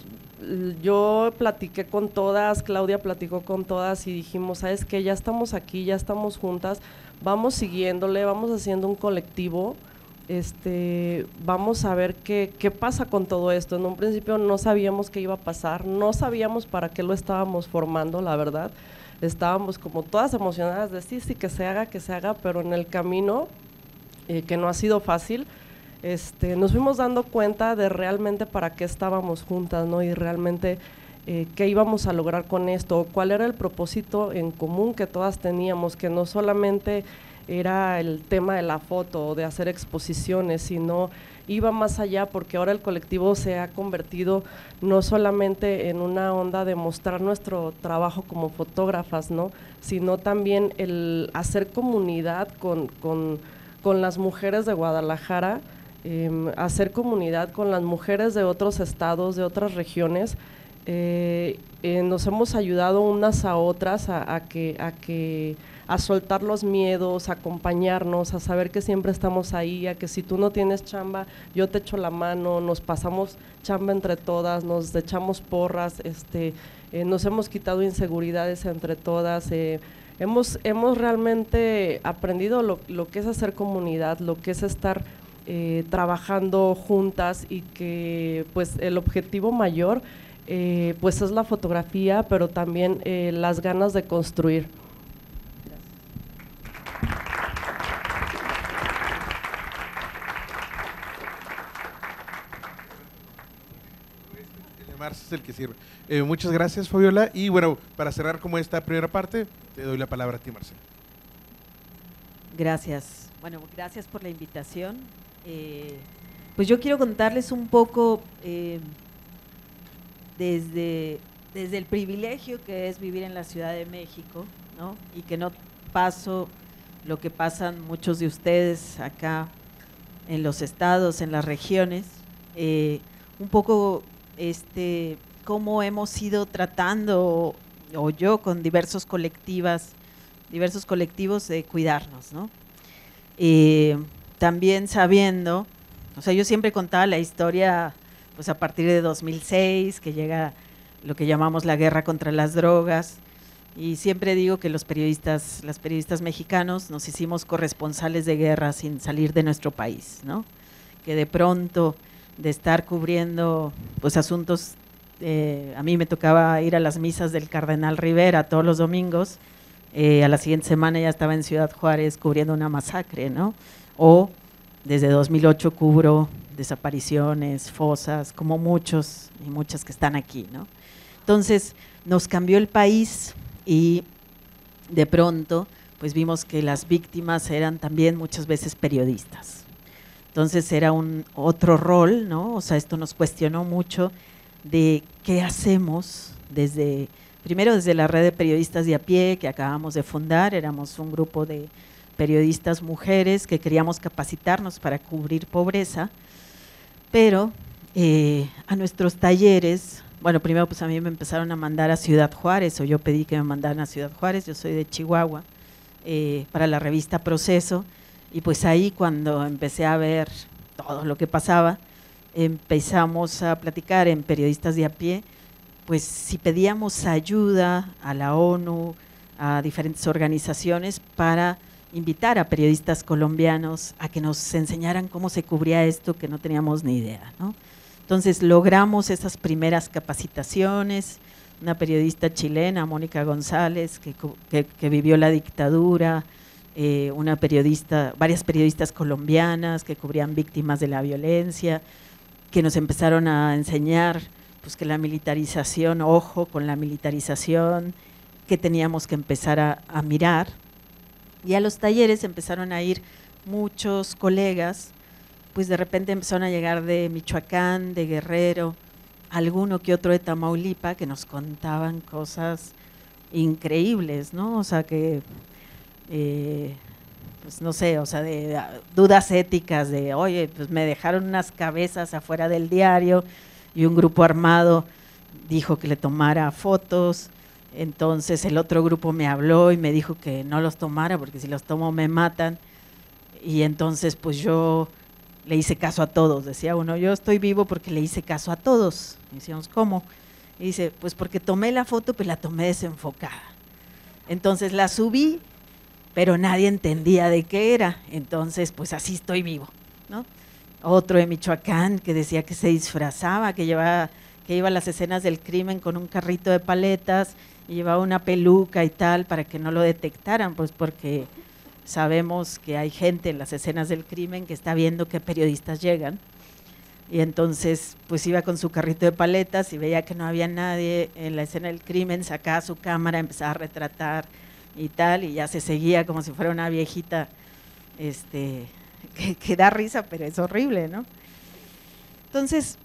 yo platiqué con todas, Claudia platicó con todas y dijimos, ¿sabes qué? Ya estamos aquí, ya estamos juntas, vamos siguiéndole, vamos haciendo un colectivo, vamos a ver qué pasa con todo esto. En un principio no sabíamos qué iba a pasar, no sabíamos para qué lo estábamos formando, la verdad. Estábamos como todas emocionadas de sí, que se haga, pero en el camino, que no ha sido fácil, nos fuimos dando cuenta de realmente para qué estábamos juntas, ¿no? Y realmente qué íbamos a lograr con esto, cuál era el propósito en común que todas teníamos, que no solamente era el tema de la foto o de hacer exposiciones, sino iba más allá, porque ahora el colectivo se ha convertido no solamente en una onda de mostrar nuestro trabajo como fotógrafas, ¿no? Sino también el hacer comunidad con las mujeres de Guadalajara, hacer comunidad con las mujeres de otros estados, de otras regiones. Nos hemos ayudado unas a otras a soltar los miedos, a acompañarnos, a saber que siempre estamos ahí, a que si tú no tienes chamba, yo te echo la mano, nos pasamos chamba entre todas, nos echamos porras, nos hemos quitado inseguridades entre todas, hemos realmente aprendido lo que es hacer comunidad, lo que es estar trabajando juntas, y que pues el objetivo mayor pues es la fotografía, pero también las ganas de construir. Marce es el que sirve. Muchas gracias, Fabiola. Y bueno, para cerrar como esta primera parte, te doy la palabra a ti, Marcela. Gracias. Bueno, gracias por la invitación. Pues yo quiero contarles un poco desde el privilegio que es vivir en la Ciudad de México, ¿no? Y que no paso lo que pasan muchos de ustedes acá en los estados, en las regiones, un poco cómo hemos ido tratando, o yo con diversos colectivos de cuidarnos, ¿no? También sabiendo, o sea, yo siempre contaba la historia pues a partir de 2006, que llega lo que llamamos la guerra contra las drogas, y siempre digo que las periodistas mexicanos nos hicimos corresponsales de guerra sin salir de nuestro país, ¿no? Que de pronto de estar cubriendo pues asuntos, a mí me tocaba ir a las misas del Cardenal Rivera todos los domingos, a la siguiente semana ya estaba en Ciudad Juárez cubriendo una masacre, ¿no? O desde 2008 cubro desapariciones, fosas, como muchos y muchas que están aquí, ¿no? Entonces nos cambió el país y de pronto pues vimos que las víctimas eran también muchas veces periodistas. Entonces era otro rol, ¿no? O sea, esto nos cuestionó mucho de qué hacemos primero desde la red de periodistas de a pie que acabamos de fundar. Éramos un grupo de periodistas mujeres que queríamos capacitarnos para cubrir pobreza, pero a nuestros talleres, bueno, primero pues a mí me empezaron a mandar a Ciudad Juárez, o yo pedí que me mandaran a Ciudad Juárez, yo soy de Chihuahua, para la revista Proceso, y pues ahí cuando empecé a ver todo lo que pasaba, empezamos a platicar en periodistas de a pie, pues si pedíamos ayuda a la ONU, a diferentes organizaciones para invitar a periodistas colombianos a que nos enseñaran cómo se cubría esto que no teníamos ni idea, ¿no? Entonces logramos esas primeras capacitaciones, una periodista chilena, Mónica González, que vivió la dictadura, varias periodistas colombianas que cubrían víctimas de la violencia, que nos empezaron a enseñar pues que la militarización, ojo con la militarización, que teníamos que empezar a mirar. Y a los talleres empezaron a ir muchos colegas, pues de repente empezaron a llegar de Michoacán, de Guerrero, alguno que otro de Tamaulipas, que nos contaban cosas increíbles, ¿no? O sea, que, pues no sé, o sea, de dudas éticas, de, oye, pues me dejaron unas cabezas afuera del diario y un grupo armado dijo que le tomara fotos, entonces el otro grupo me habló y me dijo que no los tomara porque si los tomo me matan, y entonces pues yo le hice caso a todos, decía uno, yo estoy vivo porque le hice caso a todos. Y decíamos, ¿cómo? Y dice, pues porque tomé la foto, pues la tomé desenfocada. Entonces la subí, pero nadie entendía de qué era, entonces pues así estoy vivo, ¿no? Otro de Michoacán que decía que se disfrazaba, que iba a las escenas del crimen con un carrito de paletas y llevaba una peluca y tal para que no lo detectaran, pues porque sabemos que hay gente en las escenas del crimen que está viendo qué periodistas llegan, y entonces pues iba con su carrito de paletas y veía que no había nadie en la escena del crimen, sacaba su cámara, empezaba a retratar y tal, y ya se seguía como si fuera una viejita, que da risa, pero es horrible, ¿no? Entonces,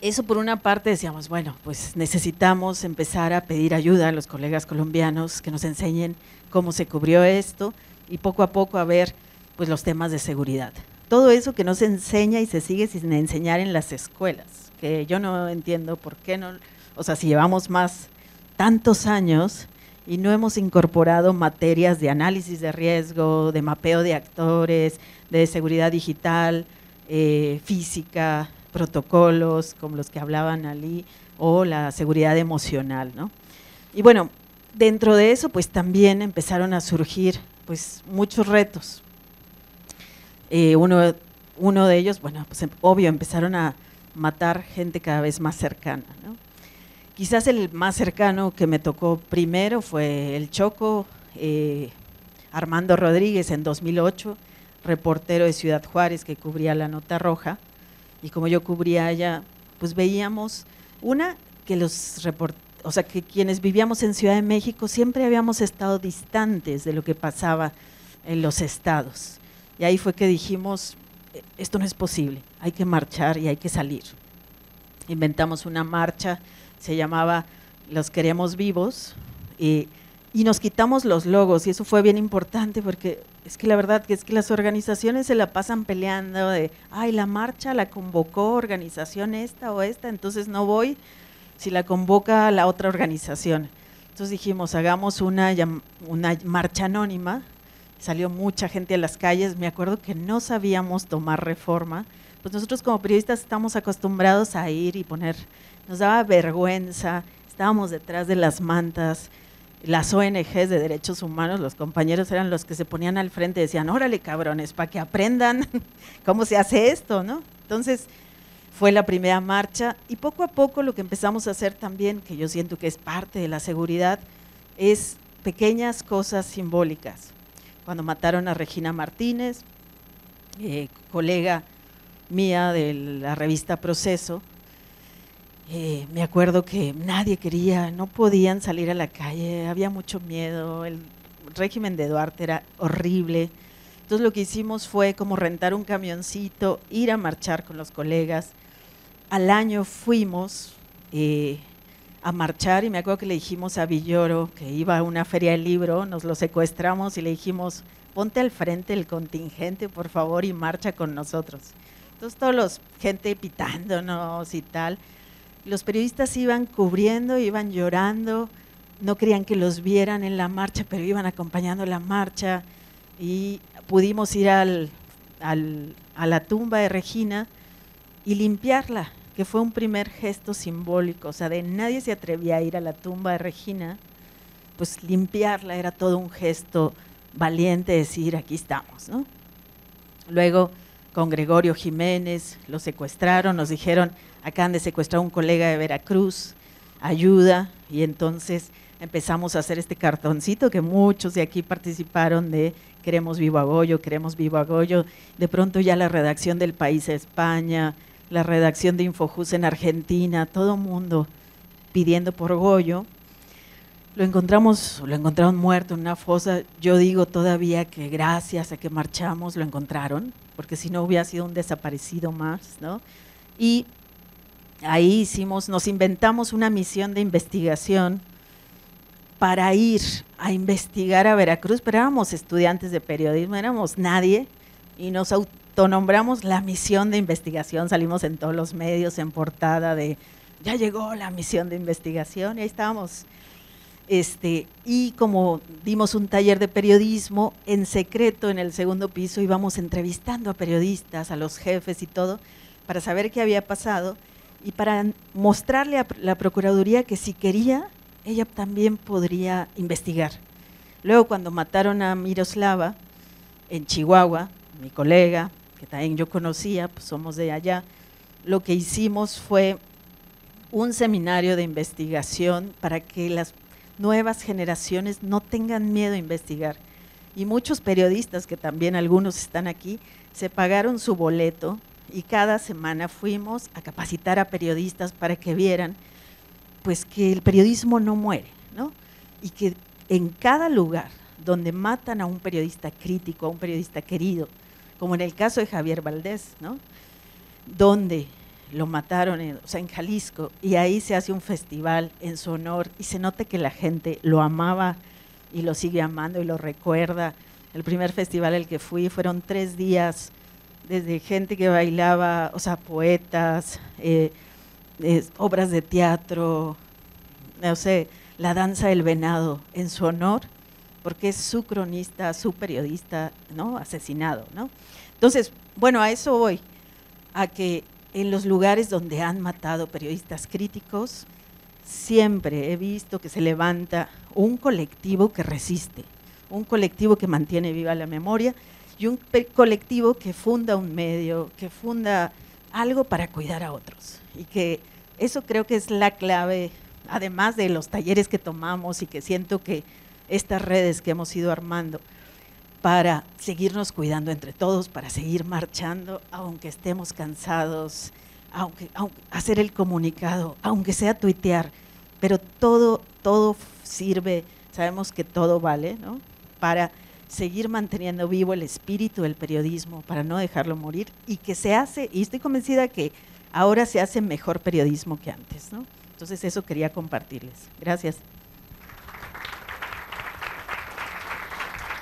eso por una parte decíamos, bueno, pues necesitamos empezar a pedir ayuda a los colegas colombianos que nos enseñen cómo se cubrió esto y poco a poco a ver pues los temas de seguridad. Todo eso que no se enseña y se sigue sin enseñar en las escuelas, que yo no entiendo por qué no, o sea, si llevamos tantos años y no hemos incorporado materias de análisis de riesgo, de mapeo de actores, de seguridad digital, física, protocolos como los que hablaban Ali, o la seguridad emocional, ¿no? Y bueno, dentro de eso pues también empezaron a surgir pues muchos retos. Uno de ellos, bueno, pues obvio, empezaron a matar gente cada vez más cercana, ¿no? Quizás el más cercano que me tocó primero fue el Choco, Armando Rodríguez en 2008, reportero de Ciudad Juárez que cubría la Nota Roja, y como yo cubría allá, pues veíamos que quienes vivíamos en Ciudad de México siempre habíamos estado distantes de lo que pasaba en los estados. Y ahí fue que dijimos, esto no es posible, hay que marchar y hay que salir. Inventamos una marcha, se llamaba Los Queremos Vivos, y nos quitamos los logos, y eso fue bien importante porque es que la verdad que es que las organizaciones se la pasan peleando de, ay, la marcha la convocó organización esta o esta, entonces no voy si la convoca la otra organización. Entonces dijimos, hagamos una marcha anónima, salió mucha gente a las calles, me acuerdo que no sabíamos tomar Reforma, pues nosotros como periodistas estamos acostumbrados a ir y poner, nos daba vergüenza, estábamos detrás de las mantas, las ONGs de derechos humanos, los compañeros eran los que se ponían al frente y decían, órale cabrones, para que aprendan cómo se hace esto, ¿no? Entonces fue la primera marcha, y poco a poco lo que empezamos a hacer también, que yo siento que es parte de la seguridad, es pequeñas cosas simbólicas. Cuando mataron a Regina Martínez, colega mía de la revista Proceso, me acuerdo que nadie quería, no podían salir a la calle, había mucho miedo, el régimen de Duarte era horrible. Entonces lo que hicimos fue como rentar un camioncito, ir a marchar con los colegas. Al año fuimos a marchar, y me acuerdo que le dijimos a Villoro, que iba a una feria del libro, nos lo secuestramos y le dijimos, ponte al frente del contingente por favor y marcha con nosotros. Entonces todos gente pitándonos y tal. Los periodistas iban cubriendo, iban llorando, no querían que los vieran en la marcha, pero iban acompañando la marcha, y pudimos ir a la tumba de Regina y limpiarla, que fue un primer gesto simbólico, o sea, nadie se atrevía a ir a la tumba de Regina, pues limpiarla era todo un gesto valiente, decir aquí estamos, ¿no? Luego con Gregorio Jiménez, lo secuestraron, nos dijeron, acaban de secuestrar a un colega de Veracruz, ayuda, y entonces empezamos a hacer este cartoncito que muchos de aquí participaron de queremos vivo a Goyo, queremos vivo a Goyo. De pronto ya la redacción del País de España, la redacción de Infojus en Argentina, todo mundo pidiendo por Goyo. Lo encontraron muerto en una fosa. Yo digo todavía que gracias a que marchamos lo encontraron, porque si no hubiera sido un desaparecido más, ¿no? Y ahí nos inventamos una misión de investigación para ir a investigar a Veracruz, pero éramos estudiantes de periodismo, éramos nadie, y nos autonombramos la misión de investigación, salimos en todos los medios, en portada de, ya llegó la misión de investigación, y ahí estábamos. Y como dimos un taller de periodismo, en secreto en el segundo piso íbamos entrevistando a periodistas, a los jefes y todo, para saber qué había pasado y para mostrarle a la Procuraduría que si quería, ella también podría investigar. Luego cuando mataron a Miroslava en Chihuahua, mi colega, que también yo conocía, pues somos de allá, lo que hicimos fue un seminario de investigación para que las nuevas generaciones no tengan miedo a investigar. Y muchos periodistas, que también algunos están aquí, se pagaron su boleto y cada semana fuimos a capacitar a periodistas para que vieran pues que el periodismo no muere, ¿no? Y que en cada lugar donde matan a un periodista crítico, a un periodista querido, como en el caso de Javier Valdés, ¿no? Donde lo mataron en Jalisco, y ahí se hace un festival en su honor y se nota que la gente lo amaba y lo sigue amando y lo recuerda. El primer festival al que fui fueron 3 días, desde gente que bailaba, poetas, obras de teatro, la danza del venado en su honor, porque es su cronista, su periodista, ¿no? Asesinado, ¿no? Entonces, bueno, a eso voy, a que en los lugares donde han matado periodistas críticos, siempre he visto que se levanta un colectivo que resiste, un colectivo que mantiene viva la memoria y un colectivo que funda un medio, que funda algo para cuidar a otros. Y que eso creo que es la clave, además de los talleres que tomamos y que siento que estas redes que hemos ido armando para seguirnos cuidando entre todos, para seguir marchando, aunque estemos cansados, aunque hacer el comunicado, aunque sea tuitear, pero todo sirve, sabemos que todo vale, ¿no? Para seguir manteniendo vivo el espíritu del periodismo, para no dejarlo morir, y que se hace, y estoy convencida que ahora se hace mejor periodismo que antes, ¿no? Entonces eso quería compartirles. Gracias.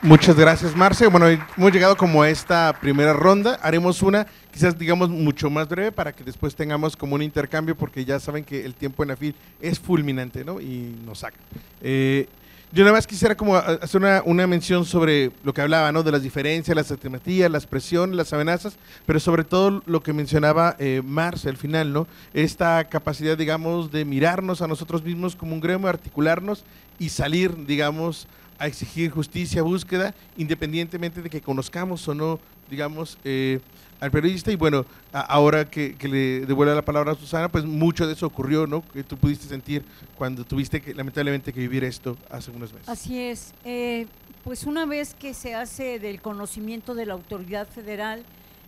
Muchas gracias, Marce. Bueno, hemos llegado como a esta primera ronda. Haremos una, quizás digamos, mucho más breve para que después tengamos como un intercambio, porque ya saben que el tiempo en AFIL es fulminante, ¿no? Y nos saca. Yo nada más quisiera como hacer una mención sobre lo que hablaba, ¿no? De las diferencias, las alternativas, las presiones, las amenazas, pero sobre todo lo que mencionaba Marce al final, ¿no? Esta capacidad, digamos, de mirarnos a nosotros mismos como un gremio, articularnos y salir, digamos, a exigir justicia, búsqueda, independientemente de que conozcamos o no, digamos, al periodista. Y bueno, ahora que le devuelvo la palabra a Susana, pues mucho de eso ocurrió, ¿no? Que tú pudiste sentir cuando tuviste que, lamentablemente, que vivir esto hace unos meses. Así es. Pues una vez que se hace del conocimiento de la autoridad federal,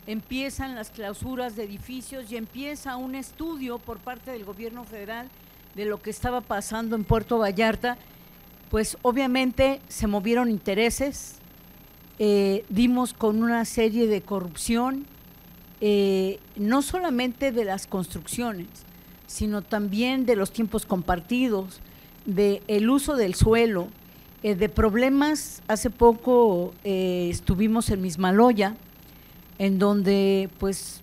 empiezan las clausuras de edificios y empieza un estudio por parte del gobierno federal de lo que estaba pasando en Puerto Vallarta. Pues obviamente se movieron intereses, dimos con una serie de corrupción, no solamente de las construcciones, sino también de los tiempos compartidos, del uso del suelo, de problemas. Hace poco estuvimos en Mismaloya, en donde pues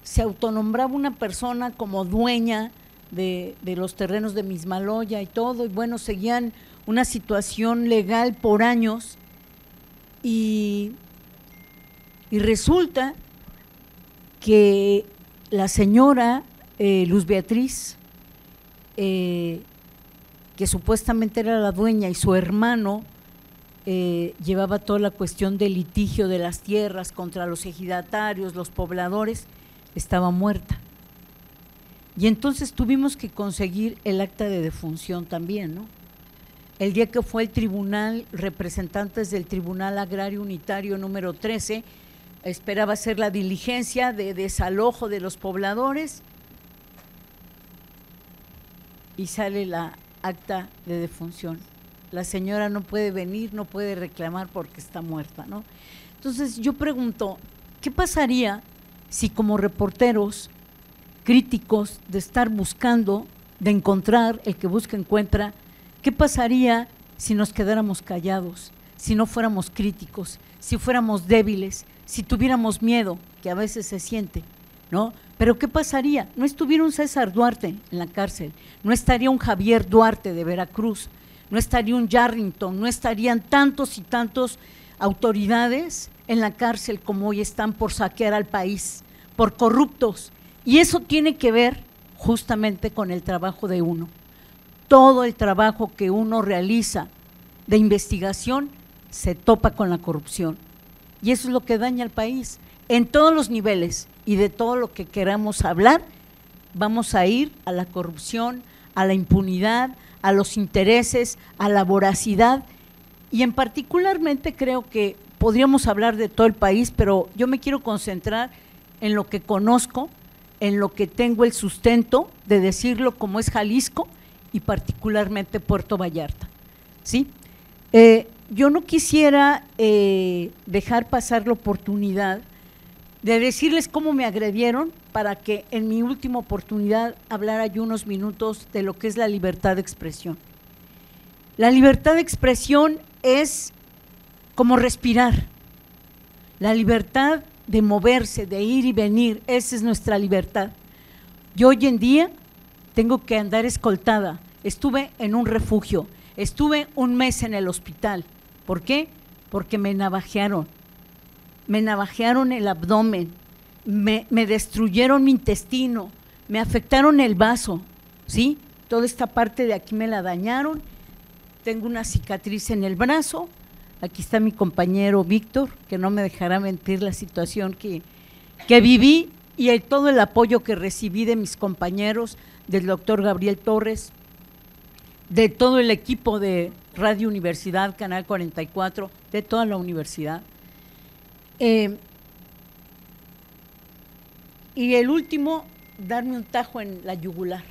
se autonombraba una persona como dueña de los terrenos de Mismaloya y todo, y bueno, seguían una situación legal por años, y resulta que la señora Luz Beatriz, que supuestamente era la dueña, y su hermano llevaba toda la cuestión del litigio de las tierras contra los ejidatarios, los pobladores, estaba muerta. Y entonces tuvimos que conseguir el acta de defunción también, ¿no? El día que fue el tribunal, representantes del Tribunal Agrario Unitario número 13, esperaba hacer la diligencia de desalojo de los pobladores y sale la acta de defunción. La señora no puede venir, no puede reclamar porque está muerta, ¿no? Entonces yo pregunto, ¿qué pasaría si como reporteros críticos de estar buscando, de encontrar, el que busca encuentra, qué pasaría si nos quedáramos callados, si no fuéramos críticos, si fuéramos débiles, si tuviéramos miedo, que a veces se siente, ¿no? Pero ¿qué pasaría? No estuviera un César Duarte en la cárcel, no estaría un Javier Duarte de Veracruz, no estaría un Yarrington, no estarían tantos y tantos autoridades en la cárcel como hoy están por saquear al país, por corruptos. Y eso tiene que ver justamente con el trabajo de uno. Todo el trabajo que uno realiza de investigación se topa con la corrupción. Y eso es lo que daña al país. En todos los niveles y de todo lo que queramos hablar, vamos a ir a la corrupción, a la impunidad, a los intereses, a la voracidad. Y en particularmente creo que podríamos hablar de todo el país, pero yo me quiero concentrar en lo que conozco, en lo que tengo el sustento de decirlo, como es Jalisco y particularmente Puerto Vallarta, ¿sí? Yo no quisiera dejar pasar la oportunidad de decirles cómo me agredieron para que en mi última oportunidad hablara yo unos minutos de lo que es la libertad de expresión. La libertad de expresión es como respirar, la libertad de moverse, de ir y venir, esa es nuestra libertad. Yo hoy en día tengo que andar escoltada, estuve en un refugio, estuve un mes en el hospital. ¿Por qué? Porque me navajearon el abdomen, me destruyeron mi intestino, me afectaron el vaso, ¿sí? Toda esta parte de aquí me la dañaron, tengo una cicatriz en el brazo. Aquí está mi compañero Víctor, que no me dejará mentir la situación que viví y todo el apoyo que recibí de mis compañeros, del doctor Gabriel Torres, de todo el equipo de Radio Universidad, Canal 44, de toda la universidad. Y el último, darme un tajo en la yugular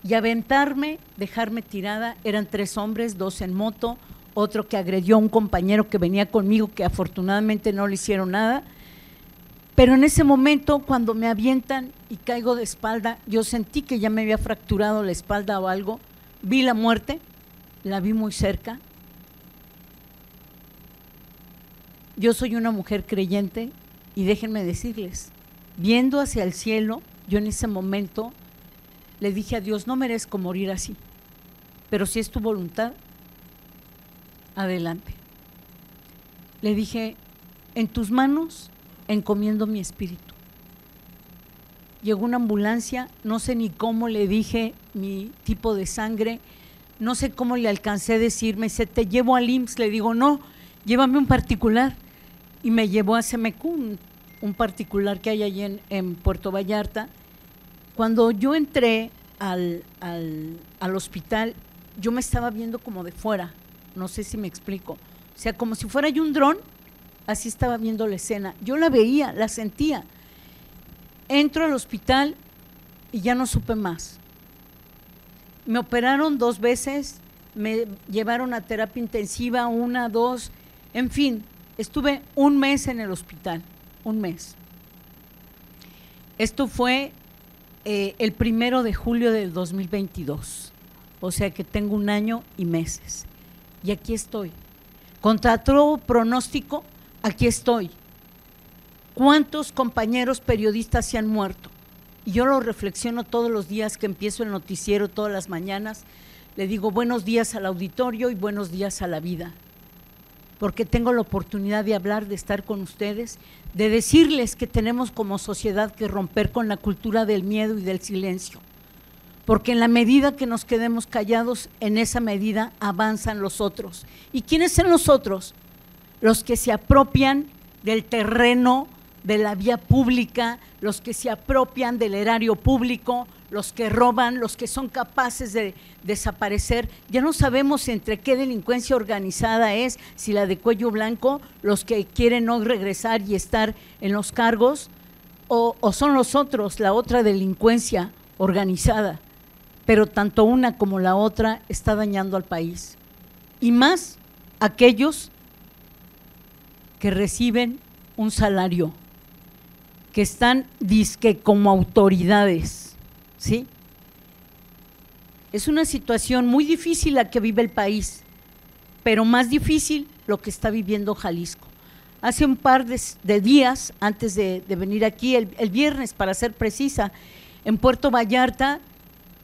y aventarme, dejarme tirada. Eran 3 hombres, 2 en moto, otro que agredió a un compañero que venía conmigo, que afortunadamente no le hicieron nada, pero en ese momento cuando me avientan y caigo de espalda, yo sentí que ya me había fracturado la espalda o algo, vi la muerte, la vi muy cerca. Yo soy una mujer creyente y déjenme decirles, viendo hacia el cielo, yo en ese momento le dije a Dios, no merezco morir así, pero si es tu voluntad, adelante. Le dije, en tus manos encomiendo mi espíritu. Llegó una ambulancia, no sé ni cómo le dije mi tipo de sangre, no sé cómo le alcancé a decir, me dice, te llevo al IMSS, le digo, no, llévame un particular, y me llevó a CMQ, un particular que hay allí en Puerto Vallarta. Cuando yo entré al hospital, yo me estaba viendo como de fuera, no sé si me explico, o sea, como si fuera yo un dron, así estaba viendo la escena, yo la veía, la sentía. Entro al hospital y ya no supe más. Me operaron 2 veces, me llevaron a terapia intensiva 1, 2, en fin, estuve un mes en el hospital, un mes. Esto fue el 1 de julio del 2022, o sea que tengo 1 año y meses. Y aquí estoy, contra todo pronóstico, aquí estoy. ¿Cuántos compañeros periodistas se han muerto? Y yo lo reflexiono todos los días que empiezo el noticiero, todas las mañanas, le digo buenos días al auditorio y buenos días a la vida, porque tengo la oportunidad de hablar, de estar con ustedes, de decirles que tenemos como sociedad que romper con la cultura del miedo y del silencio, porque en la medida que nos quedemos callados, en esa medida avanzan los otros. ¿Y quiénes son los otros? Los que se apropian del terreno, de la vía pública, los que se apropian del erario público, los que roban, los que son capaces de desaparecer. Ya no sabemos entre qué delincuencia organizada es, si la de cuello blanco, los que quieren no regresar y estar en los cargos, o son los otros, la otra delincuencia organizada. Pero tanto una como la otra está dañando al país. Y más aquellos que reciben un salario, que están dizque como autoridades, ¿sí? Es una situación muy difícil la que vive el país, pero más difícil lo que está viviendo Jalisco. Hace un par de días, antes de venir aquí, el viernes para ser precisa, en Puerto Vallarta,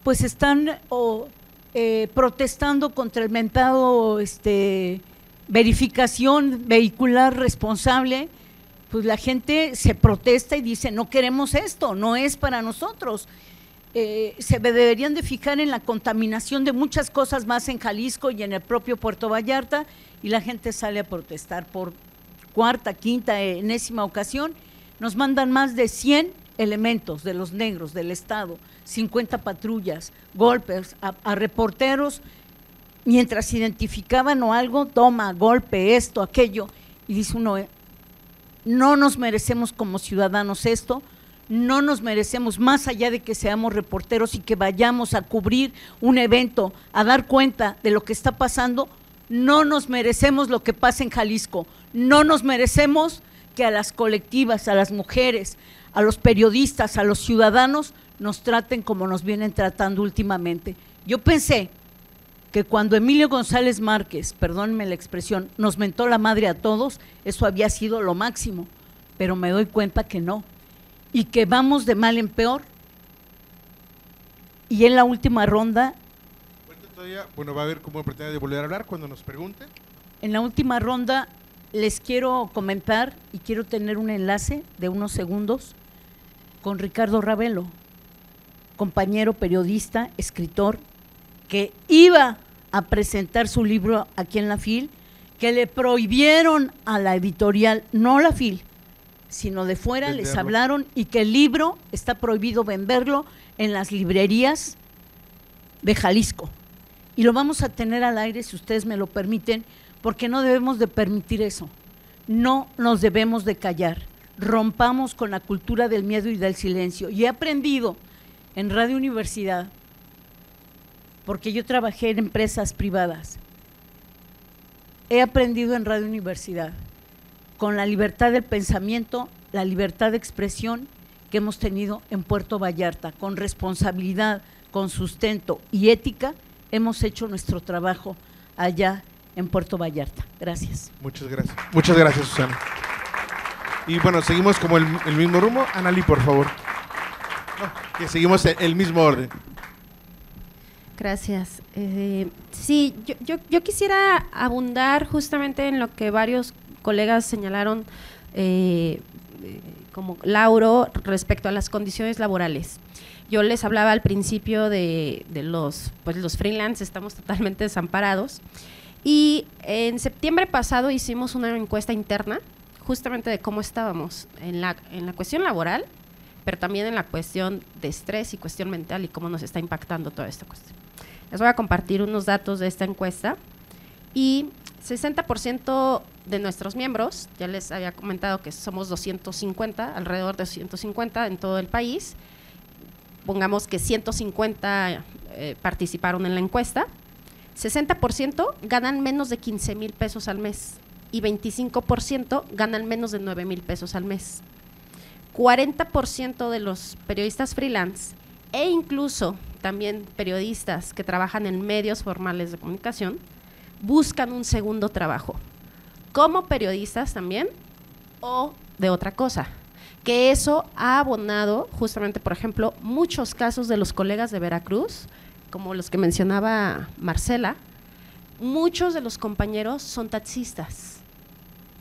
pues están protestando contra el mentado verificación vehicular responsable. Pues la gente se protesta y dice, no queremos esto, no es para nosotros. Se deberían de fijar en la contaminación de muchas cosas más en Jalisco y en el propio Puerto Vallarta, y la gente sale a protestar por cuarta, quinta, enésima ocasión. Nos mandan más de 100 elementos de los negros del estado, 50 patrullas, golpes a reporteros, mientras identificaban o algo, toma, golpe, esto, aquello, y dice uno, no nos merecemos como ciudadanos esto, no nos merecemos, más allá de que seamos reporteros y que vayamos a cubrir un evento, a dar cuenta de lo que está pasando, no nos merecemos lo que pasa en Jalisco, no nos merecemos que a las colectivas, a las mujeres, a los periodistas, a los ciudadanos, nos traten como nos vienen tratando últimamente. Yo pensé que cuando Emilio González Márquez, perdónenme la expresión, nos mentó la madre a todos, eso había sido lo máximo, pero me doy cuenta que no, y que vamos de mal en peor. Y en la última ronda… Bueno, va a haber cómo pretende volver a hablar cuando nos pregunten. En la última ronda les quiero comentar y quiero tener un enlace de unos segundos con Ricardo Ravelo, compañero periodista, escritor, que iba a presentar su libro aquí en la FIL, que le prohibieron a la editorial, no la FIL, sino de fuera, venderlo. Les hablaron, y que el libro está prohibido venderlo en las librerías de Jalisco. Y lo vamos a tener al aire, si ustedes me lo permiten, porque no debemos de permitir eso, no nos debemos de callar, rompamos con la cultura del miedo y del silencio. Y he aprendido en Radio Universidad, porque yo trabajé en empresas privadas, he aprendido en Radio Universidad, con la libertad del pensamiento, la libertad de expresión que hemos tenido en Puerto Vallarta, con responsabilidad, con sustento y ética, hemos hecho nuestro trabajo allá en Puerto Vallarta. Gracias. Muchas gracias. Muchas gracias, Susana. Y bueno, seguimos como el mismo rumbo. Analí, por favor. No, que seguimos el mismo orden. Gracias. Sí, yo quisiera abundar justamente en lo que varios colegas señalaron, como Lauro, respecto a las condiciones laborales. Yo les hablaba al principio de los freelance, estamos totalmente desamparados, y en septiembre pasado hicimos una encuesta interna justamente de cómo estábamos en la cuestión laboral, pero también en la cuestión de estrés y cuestión mental y cómo nos está impactando toda esta cuestión. Les voy a compartir unos datos de esta encuesta, y 60% de nuestros miembros, ya les había comentado que somos 250, alrededor de 250 en todo el país, pongamos que 150 participaron en la encuesta, 60% ganan menos de 15,000 pesos al mes y 25% ganan menos de 9,000 pesos al mes. 40% de los periodistas freelance e incluso también periodistas que trabajan en medios formales de comunicación buscan un segundo trabajo, como periodistas también o de otra cosa, que eso ha abonado justamente, por ejemplo, muchos casos de los colegas de Veracruz, como los que mencionaba Marcela. Muchos de los compañeros son taxistas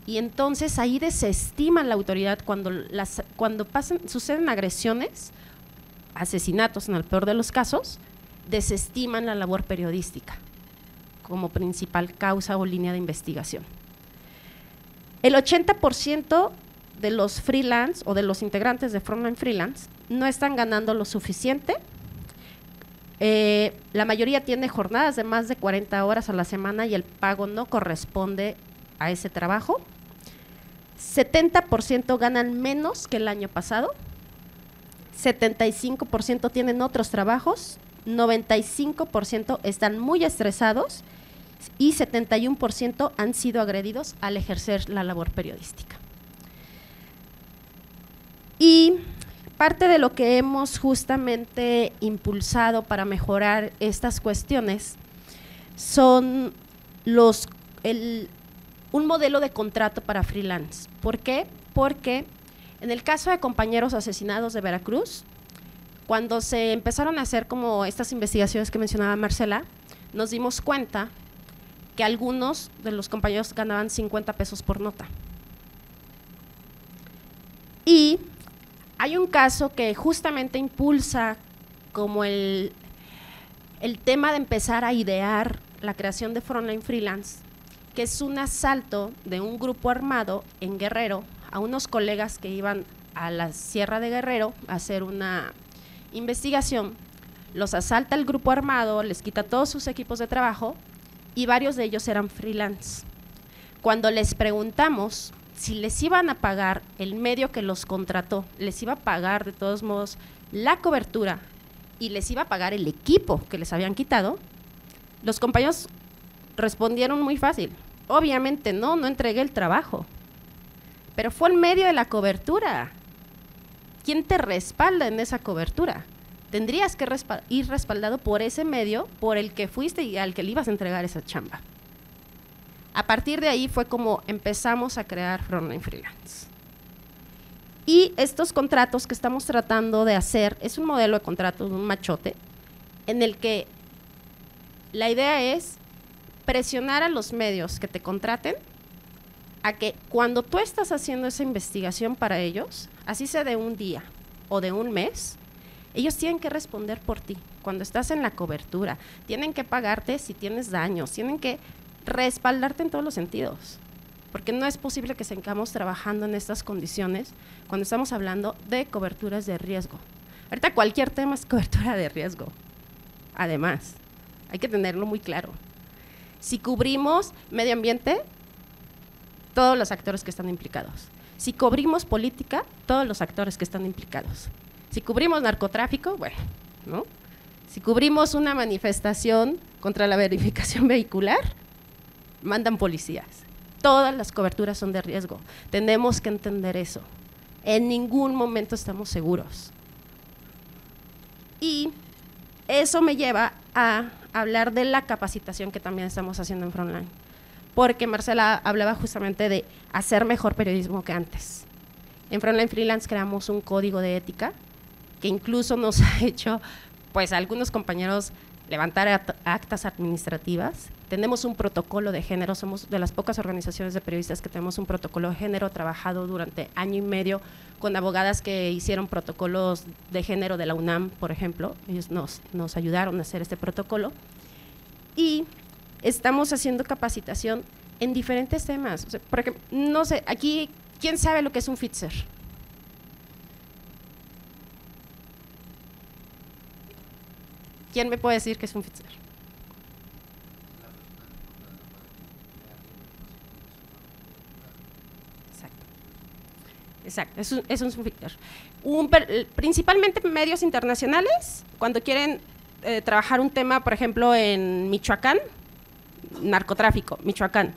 y entonces ahí desestiman la autoridad cuando suceden agresiones, asesinatos en el peor de los casos, desestiman la labor periodística como principal causa o línea de investigación. El 80% de los freelance o de los integrantes de Frontline Freelance no están ganando lo suficiente. La mayoría tiene jornadas de más de 40 horas a la semana y el pago no corresponde a ese trabajo. 70% ganan menos que el año pasado. 75% tienen otros trabajos. 95% están muy estresados y 71% han sido agredidos al ejercer la labor periodística. Y parte de lo que hemos justamente impulsado para mejorar estas cuestiones son un modelo de contrato para freelance. ¿Por qué? Porque en el caso de compañeros asesinados de Veracruz, cuando se empezaron a hacer como estas investigaciones que mencionaba Marcela, nos dimos cuenta que algunos de los compañeros ganaban 50 pesos por nota. Y hay un caso que justamente impulsa como el tema de empezar a idear la creación de Frontline Freelance, que es un asalto de un grupo armado en Guerrero a unos colegas que iban a la Sierra de Guerrero a hacer una investigación. Los asalta el grupo armado, les quita todos sus equipos de trabajo y varios de ellos eran freelance. Cuando les preguntamos si les iban a pagar el medio que los contrató, les iba a pagar de todos modos la cobertura y les iba a pagar el equipo que les habían quitado, los compañeros respondieron muy fácil: obviamente no entregué el trabajo, pero fue el medio de la cobertura. ¿Quién te respalda en esa cobertura? Tendrías que ir respaldado por ese medio por el que fuiste y al que le ibas a entregar esa chamba. A partir de ahí fue como empezamos a crear Frontline Freelance. Y estos contratos que estamos tratando de hacer es un modelo de contratos, un machote, en el que la idea es presionar a los medios que te contraten a que cuando tú estás haciendo esa investigación para ellos, así sea de un día o de un mes, ellos tienen que responder por ti. Cuando estás en la cobertura, tienen que pagarte si tienes daños, tienen que respaldarte en todos los sentidos, porque no es posible que sigamos trabajando en estas condiciones cuando estamos hablando de coberturas de riesgo. Ahorita cualquier tema es cobertura de riesgo. Además, hay que tenerlo muy claro. Si cubrimos medio ambiente, todos los actores que están implicados. Si cubrimos política, todos los actores que están implicados. Si cubrimos narcotráfico, bueno, ¿no? Si cubrimos una manifestación contra la verificación vehicular, mandan policías. Todas las coberturas son de riesgo. Tenemos que entender eso. En ningún momento estamos seguros. Y eso me lleva a hablar de la capacitación que también estamos haciendo en Frontline. Porque Marcela hablaba justamente de hacer mejor periodismo que antes. En Frontline Freelance creamos un código de ética que incluso nos ha hecho, pues, a algunos compañeros levantar actas administrativas. Tenemos un protocolo de género, somos de las pocas organizaciones de periodistas que tenemos un protocolo de género trabajado durante año y medio con abogadas que hicieron protocolos de género de la UNAM, por ejemplo. Ellos nos ayudaron a hacer este protocolo. Y estamos haciendo capacitación en diferentes temas. O sea, porque, no sé, aquí, ¿quién sabe lo que es un fixer? ¿Quién me puede decir qué es un fixer? Exacto, eso es un fixer. Principalmente medios internacionales, cuando quieren trabajar un tema, por ejemplo, en Michoacán, narcotráfico, Michoacán.